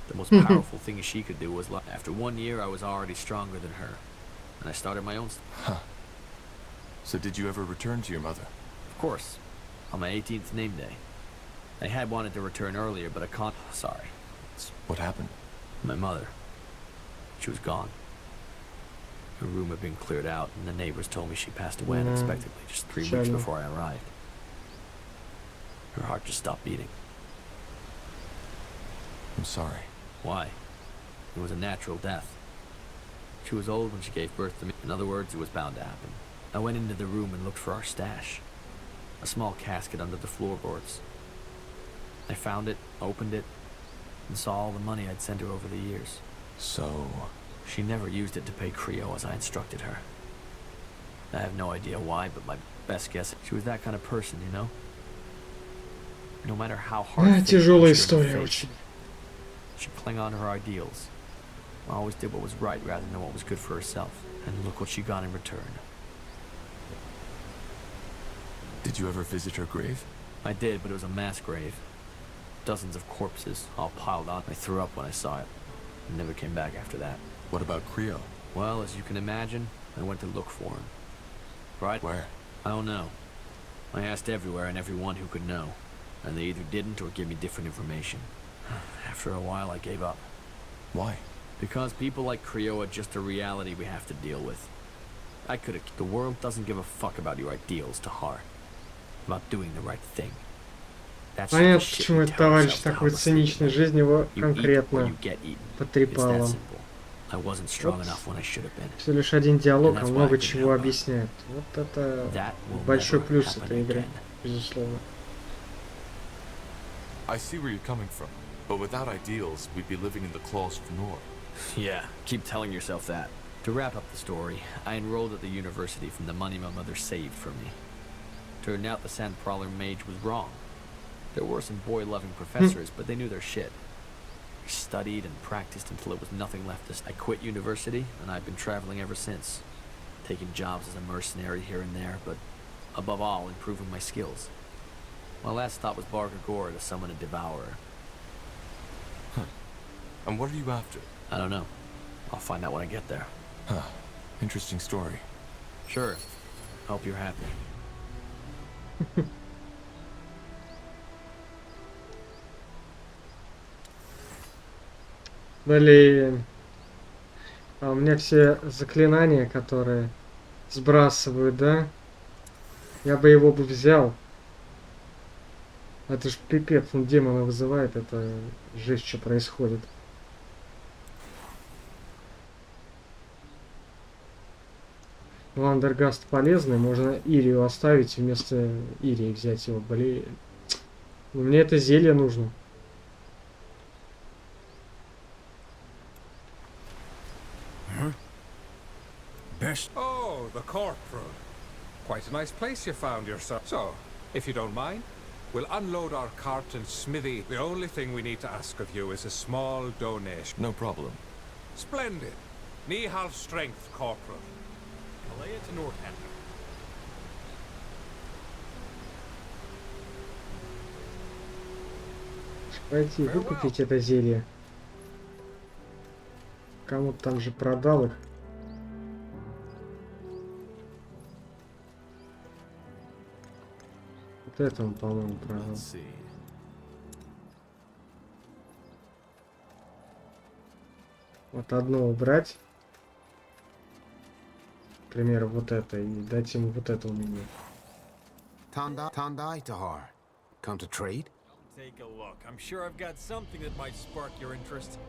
The most powerful thing she could do was like, after 1 year, I was already stronger than her. And I started my own... Huh. So did you ever return to your mother? Of course. On my 18th name day. I had wanted to return earlier, but I can't... Sorry. What happened? My mother. She was gone. Her room had been cleared out, and the neighbors told me she passed away unexpectedly just 3 weeks before I arrived. Her heart just stopped beating. I'm sorry. Why? It was a natural death. She was old when she gave birth to me. In other words, it was bound to happen. I went into the room and looked for our stash. A small casket under the floorboards. I found it, opened it, and saw all the money I'd sent her over the years. So... She never used it to pay Creo as I instructed her. I have no idea why, but my best guess, she was that kind of person, you know? No matter how hard тяжелая история очень. She'd cling on to her ideals. Always did what was right rather than what was good for herself. And look what she got in return. Did you ever visit her grave? I did, but it was a mass grave. Dozens of corpses, all piled on. I threw up when I saw it. And never came back after that. What about Creo? Well, as you can imagine, I went to look for him. Right? Where? I don't know. I asked everywhere and everyone who could know. And they either didn't or gave me different information. After a while, I gave up. Why? Because people like Creo are just a reality we have to deal with. I could have... The world doesn't give a fuck about your ideals, Tahar. About doing the right thing. Понятно, почему этот товарищ такой циничный. Жизнь его конкретно потрепала. Все лишь один диалог, а много чего объясняет. Вот это большой плюс этой игры, безусловно. I see where you're coming from, but without ideals, we'd be living in the claws of Nor. Yeah, keep telling yourself that. To wrap up the story, I enrolled at the university from the money my mother saved for me. Turned out the sand prowler mage was wrong. There were some boy-loving professors, but they knew their shit. I studied and practiced until it was nothing left to... I quit university, and I've been traveling ever since. Taking jobs as a mercenary here and there, but above all, improving my skills. My last stop was Bargagora to summon a devourer. Huh. And what are you after? I don't know. I'll find out when I get there. Huh. Interesting story. Sure. Hope you're happy. Блин. А у меня все заклинания, которые сбрасывают, да? Я бы его бы взял. Это ж пипец, он демона вызывает, это жесть, что происходит. Ну, Андергаст полезный, можно Ирию оставить, вместо Ирии взять его. Блин. Мне это зелье нужно. Oh, the court room. Quite a nice place you found yourself. So, if you don't mind, we'll unload our cart and smithy. The only thing we need to ask of you is a small donation. No problem. Splendid. Knee half strength, Corporal. Kalea to Northampton. Пойти выкупить это зелье. Кому-то там же продал их. Вот это он, по-моему, продал. Вот одно убрать. К примеру, вот это. И дать ему вот это умение. Tandai Tahar. Come to trade? Take a look. I'm sure I've got something that might spark your interest.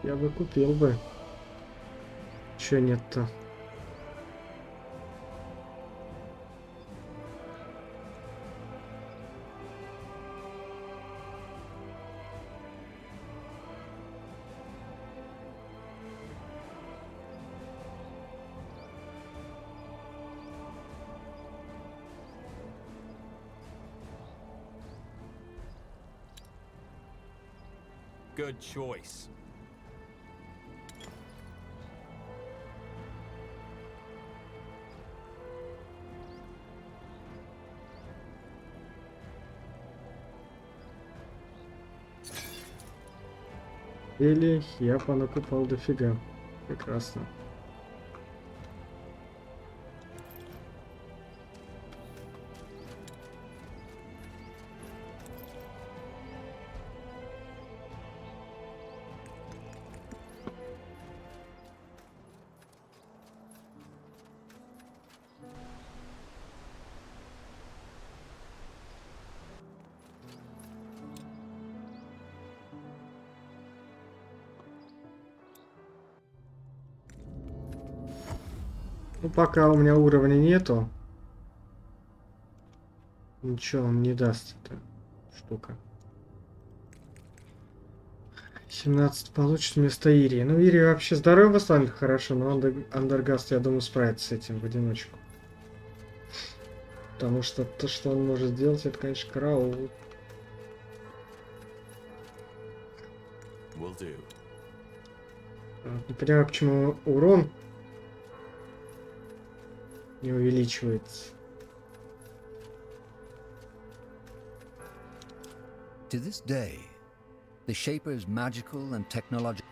Я бы купил бы. Чё нет-то? Good choice. Или я понакупал дофига. Прекрасно. Ну, пока у меня уровня нету, ничего он не даст, эта штука. 17 получит вместо Ирии. Ну, Ирия вообще здоровье станет хорошо, но Андергаст, я думаю, справится с этим в одиночку. Потому что то, что он может сделать, это, конечно, караул. Не понимаю, почему урон не увеличивается. To this day, the Shaper's magical and technological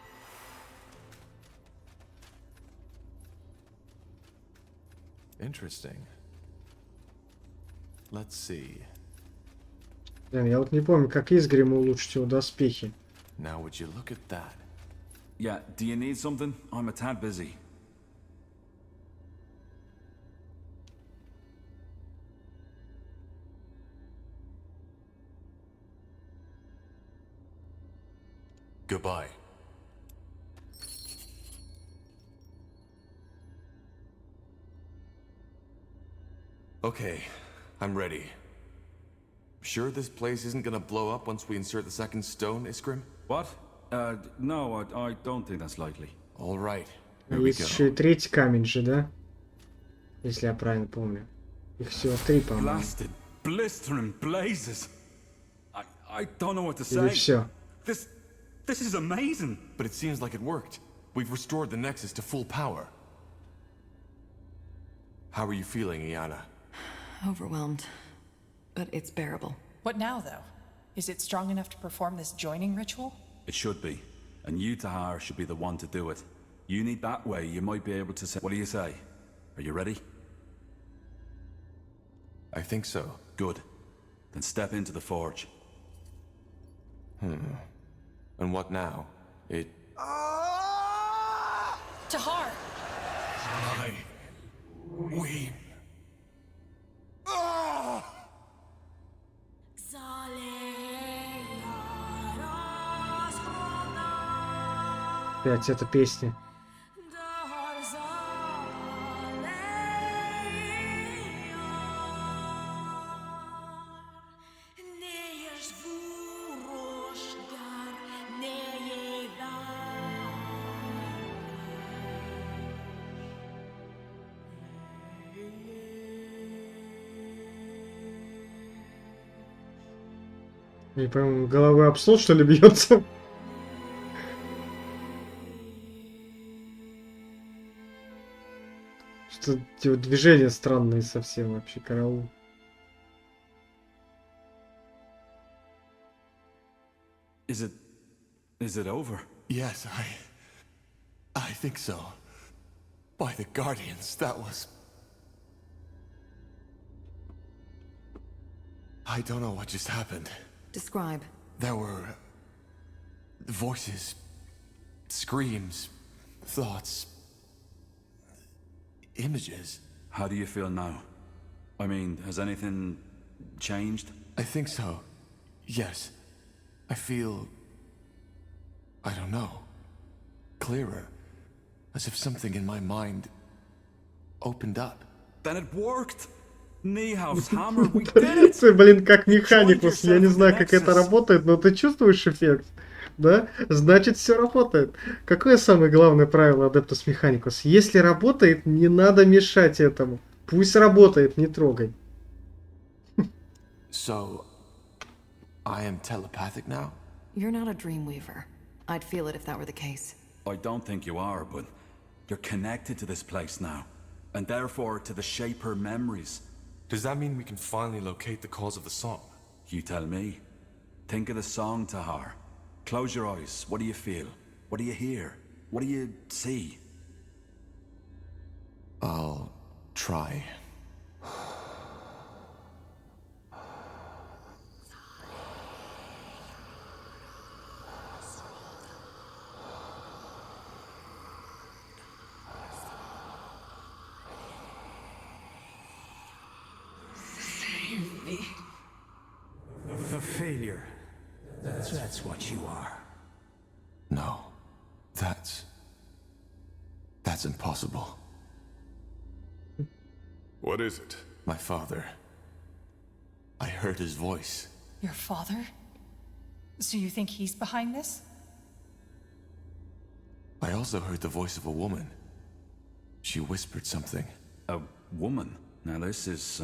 Interesting. Let's see. Блин, я вот не помню, как Изгриму улучшить его доспехи. Now would you look at that? Yeah, do you need something? I'm a tad busy. Goodbye. Okay, I'm ready. Sure this place isn't gonna blow up once we insert the second stone, Iskrim? What? No, I don't think that's likely. All right, here we Есть go. еще и третий камень же, да? Если я правильно помню. Их всего 3, по-моему. Blasted, blistering blazes. I don't know what to Или say. все. This is amazing. But it seems like it worked. We've restored the Nexus to full power. How are you feeling, Iana? Overwhelmed. But it's bearable. What now, though? Is it strong enough to perform this joining ritual? It should be. And you, Tahar, should be the one to do it. You need that way, you might be able to say... What do you say? Are you ready? I think so. Good. Then step into the forge. And what now? It... Tahar! We... Опять эта песня. Не пойму, головой об стол, что ли, бьется? Что движения странные совсем вообще, караул. Is it over? Yes, I think so. By the Guardians, that was... I don't know what just happened. Describe. There were... voices, screams, thoughts, images. How do you feel now? I mean, has anything changed? I think so. Yes. I feel... I don't know. Clearer. As if something in my mind opened up. Then it worked! Niehaus hammer, we did it! Блин, как механикус. Я не знаю, как это работает, но ты чувствуешь эффект? Да? Значит, все работает. Какое самое главное правило Adeptus Mechanicus? Если работает, не надо мешать этому. Пусть работает, не трогай. So, I am telepathic now? You're not a Dreamweaver. I'd feel it if that were the case. I don't think you are, but you're connected to this place now. And therefore to the Shaper memories. Does that mean we can finally locate the cause of the song? You tell me. Think of the song, Tahar. Close your eyes. What do you feel? What do you hear? What do you see? I'll try. A failure. That's what you are. No. That's impossible. What is it? My father. I heard his voice. Your father? So you think he's behind this? I also heard the voice of a woman. She whispered something. A woman? Now this is,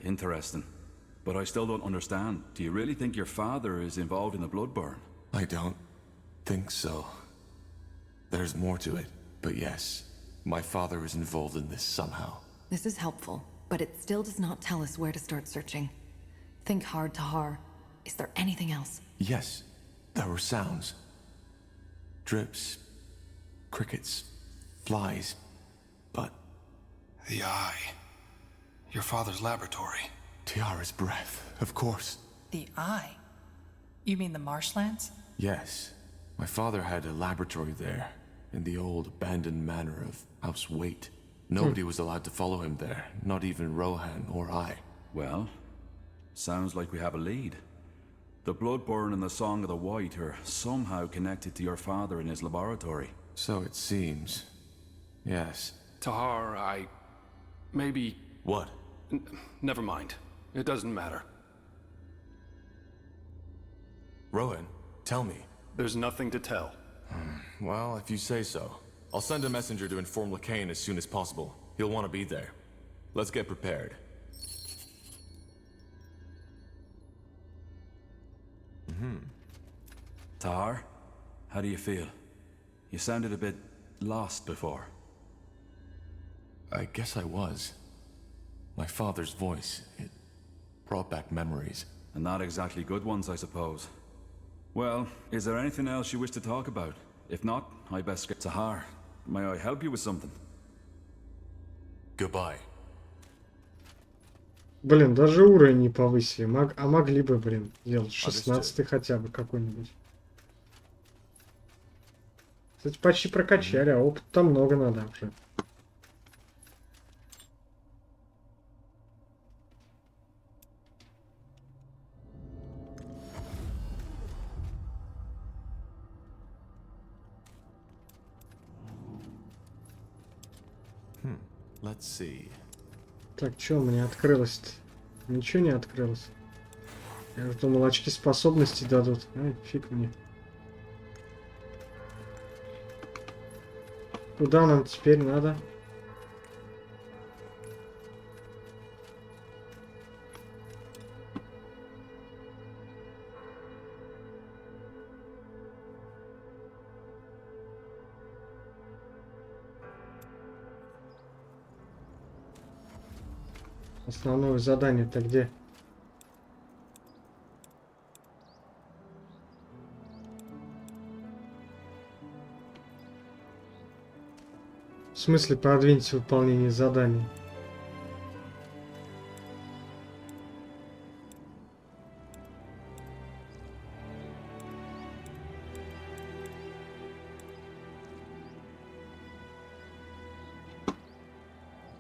interesting. But I still don't understand. Do you really think your father is involved in the Bloodburn? I don't think so. There's more to it. But yes, my father is involved in this somehow. This is helpful, but it still does not tell us where to start searching. Think hard, Tahar. Is there anything else? Yes, there were sounds. Drips, crickets, flies, but... The eye. Your father's laboratory. Tiara's breath, of course. The eye? You mean the marshlands? Yes. My father had a laboratory there, in the old abandoned manor of House Waite. Nobody was allowed to follow him there, not even Rohan or I. Well, sounds like we have a lead. The Bloodburn and the Song of the White are somehow connected to your father in his laboratory. So it seems. Yes. Tahar, maybe... What? Never mind. It doesn't matter. Rohan, tell me. There's nothing to tell. Well, if you say so. I'll send a messenger to inform Lacane as soon as possible. He'll want to be there. Let's get prepared. Tahar, how do you feel? You sounded a bit lost before. I guess I was. My father's voice, it brought back memories. And not exactly good ones, I suppose. Well, is there anything else you wish to talk about? If not, I best get Tahar. May I help you with something? Goodbye. Блин, даже уровень не повысили. А могли бы, блин, делать 16-й хотя бы какой-нибудь. Кстати, почти прокачали, а опыта много надо уже. Let's see. Так, что у меня открылось-то? Ничего не открылось. Я уже думал, очки способностей дадут. Ай, фиг мне. Куда нам теперь надо? Основное задание-то где? В смысле продвиньте выполнение заданий?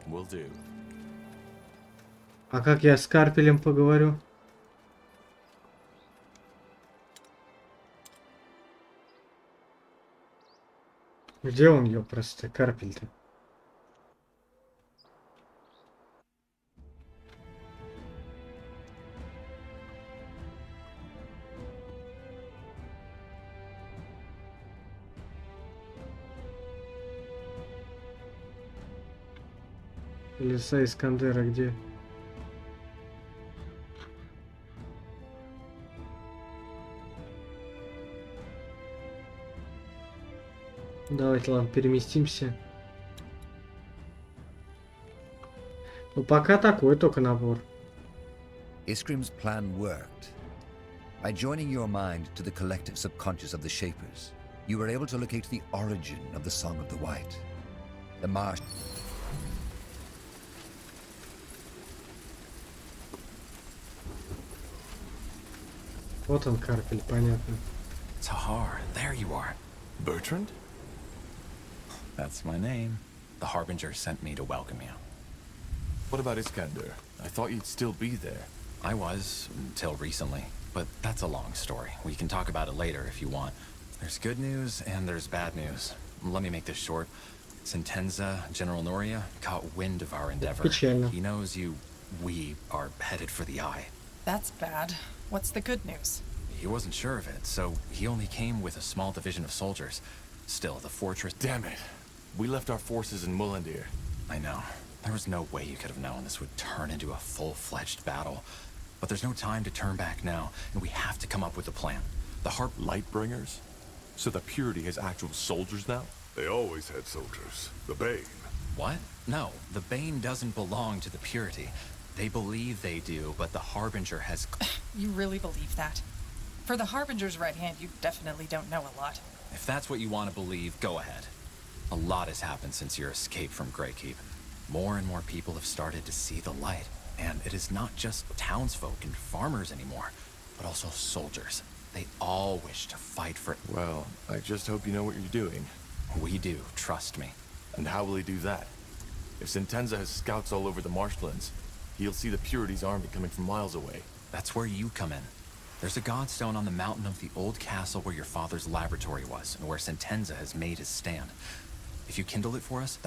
Will do. А как я с Карпелем поговорю? Где он, ёпросто, Карпель-то? Леса Искандера где? Давайте, ладно, переместимся. Ну, пока такой только набор. Iskrim's plan worked. By joining your mind to the collective subconscious of the Shapers, you were able to locate the origin of the Song of the White. The marsh... Вот он, Карпель, понятно. Tahar, there you are. Bertrand? That's my name. The Harbinger sent me to welcome you. What about Iskander? I thought you'd still be there. I was, until recently. But that's a long story. We can talk about it later if you want. There's good news and there's bad news. Let me make this short. Sentenza, General Noria, caught wind of our endeavor. He knows we are headed for the Eye. That's bad. What's the good news? He wasn't sure of it, so he only came with a small division of soldiers. Still, the fortress... Damn it. We left our forces in Mullandir. I know. There was no way you could have known this would turn into a full-fledged battle. But there's no time to turn back now, and we have to come up with a plan. The Lightbringers? So the Purity has actual soldiers now? They always had soldiers. The Bane. What? No, the Bane doesn't belong to the Purity. They believe they do, but the Harbinger has... You really believe that? For the Harbinger's right hand, you definitely don't know a lot. If that's what you want to believe, go ahead. A lot has happened since your escape from Greykeep. More and more people have started to see the light. And it is not just townsfolk and farmers anymore, but also soldiers. They all wish to fight for... Well, I just hope you know what you're doing. We do, trust me. And how will he do that? If Sentenza has scouts all over the marshlands, he'll see the Purity's army coming from miles away. That's where you come in. There's a godstone on the mountain of the old castle where your father's laboratory was, and where Sentenza has made his stand. If you kindle it for us,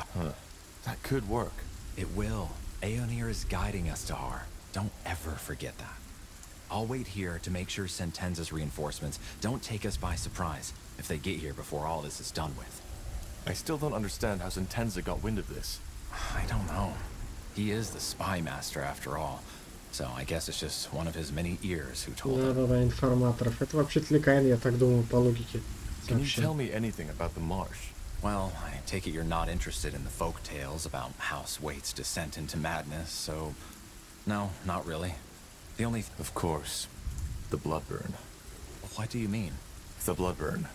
that could work. It will. Aonir is guiding us to Har. Don't ever forget that. I'll wait here to make sure Sentenza's reinforcements don't take us by surprise if they get here before all this is done with. I still don't understand how Sentenza got wind of this. I don't know. He is the spy master after all. So I guess it's just one of his many ears who told him. Да-да-да, информаторов. Это вообще-то Ликаин, я так думаю, по логике. Can you tell me anything about the marsh? Well, I take it you're not interested in the folk tales about House Waite's descent into madness, so... No, not really. The only... Of course. The Bloodburn. What do you mean? The Bloodburn.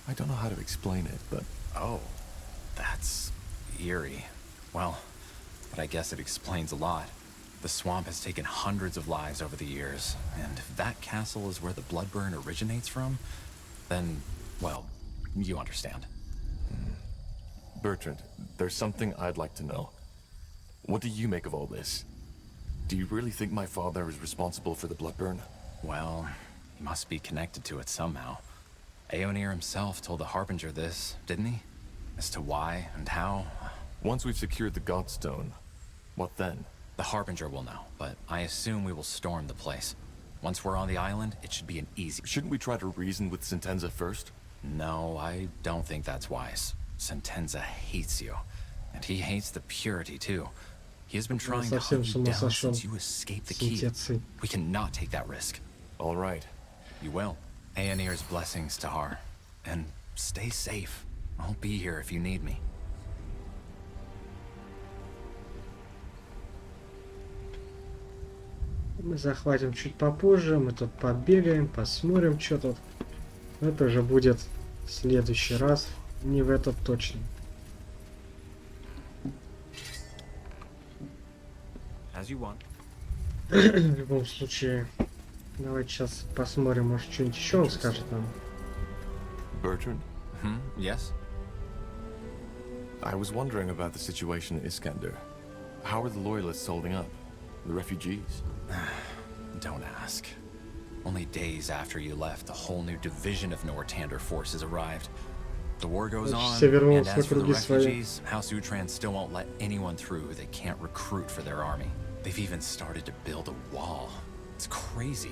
I don't know how to explain it, but... Oh, that's... eerie. Well, but I guess it explains a lot. The swamp has taken hundreds of lives over the years, and if that castle is where the Bloodburn originates from, then, well, you understand. Bertrand, there's something I'd like to know. What do you make of all this? Do you really think my father is responsible for the Bloodburn? Well, he must be connected to it somehow. Aonir himself told the Harbinger this, didn't he? As to why and how. Once we've secured the Godstone, what then? The Harbinger will know, but I assume we will storm the place. Once we're on the island, it should be an easy... Shouldn't we try to reason with Sentenza first? No, I don't think that's wise. Sentenza hates you. And he hates the purity, too. He has been trying to hunt you down since you escaped the key. We cannot take that risk. All right. You will. Aonir's blessings, Tahar. And stay safe. I'll be here if you need me. Мы захватим чуть попозже, мы тут побегаем, посмотрим, что тут. Это уже будет в следующий раз, не в этот точно. As you want. В любом случае, давайте сейчас посмотрим, может что-нибудь еще он скажет нам. Bertrand? Yes? I was wondering about the situation in Iskander. How are the loyalists holding up? The refugees? Don't ask. Only days after you left, a whole new division of Nortander forces arrived. The war goes on, and as for the refugees, House Utran still won't let anyone through who they can't recruit for their army. They've even started to build a wall. It's crazy.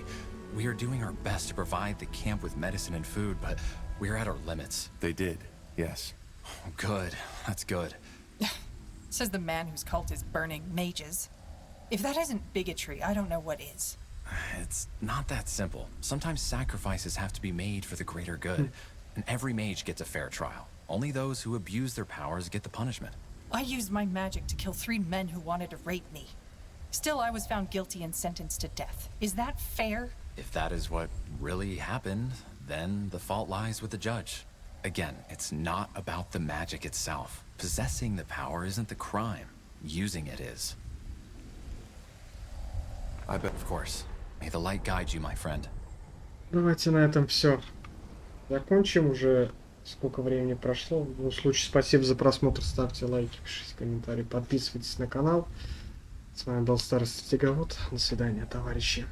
We are doing our best to provide the camp with medicine and food, but we're at our limits. They did, yes. Good. That's good. Says the man whose cult is burning mages. If that isn't bigotry, I don't know what is. It's not that simple. Sometimes sacrifices have to be made for the greater good, and every mage gets a fair trial. Only those who abuse their powers get the punishment. I used my magic to kill 3 men who wanted to rape me. Still, I was found guilty and sentenced to death. Is that fair? If that is what really happened, then the fault lies with the judge. Again, it's not about the magic itself. Possessing the power isn't the crime. Using it is. I bet, of course. May the light guide you, my friend. Давайте на этом все закончим. Уже сколько времени прошло. В любом случае, спасибо за просмотр. Ставьте лайки, пишите комментарии, подписывайтесь на канал. С вами был Старый Стратеговод. До свидания, товарищи.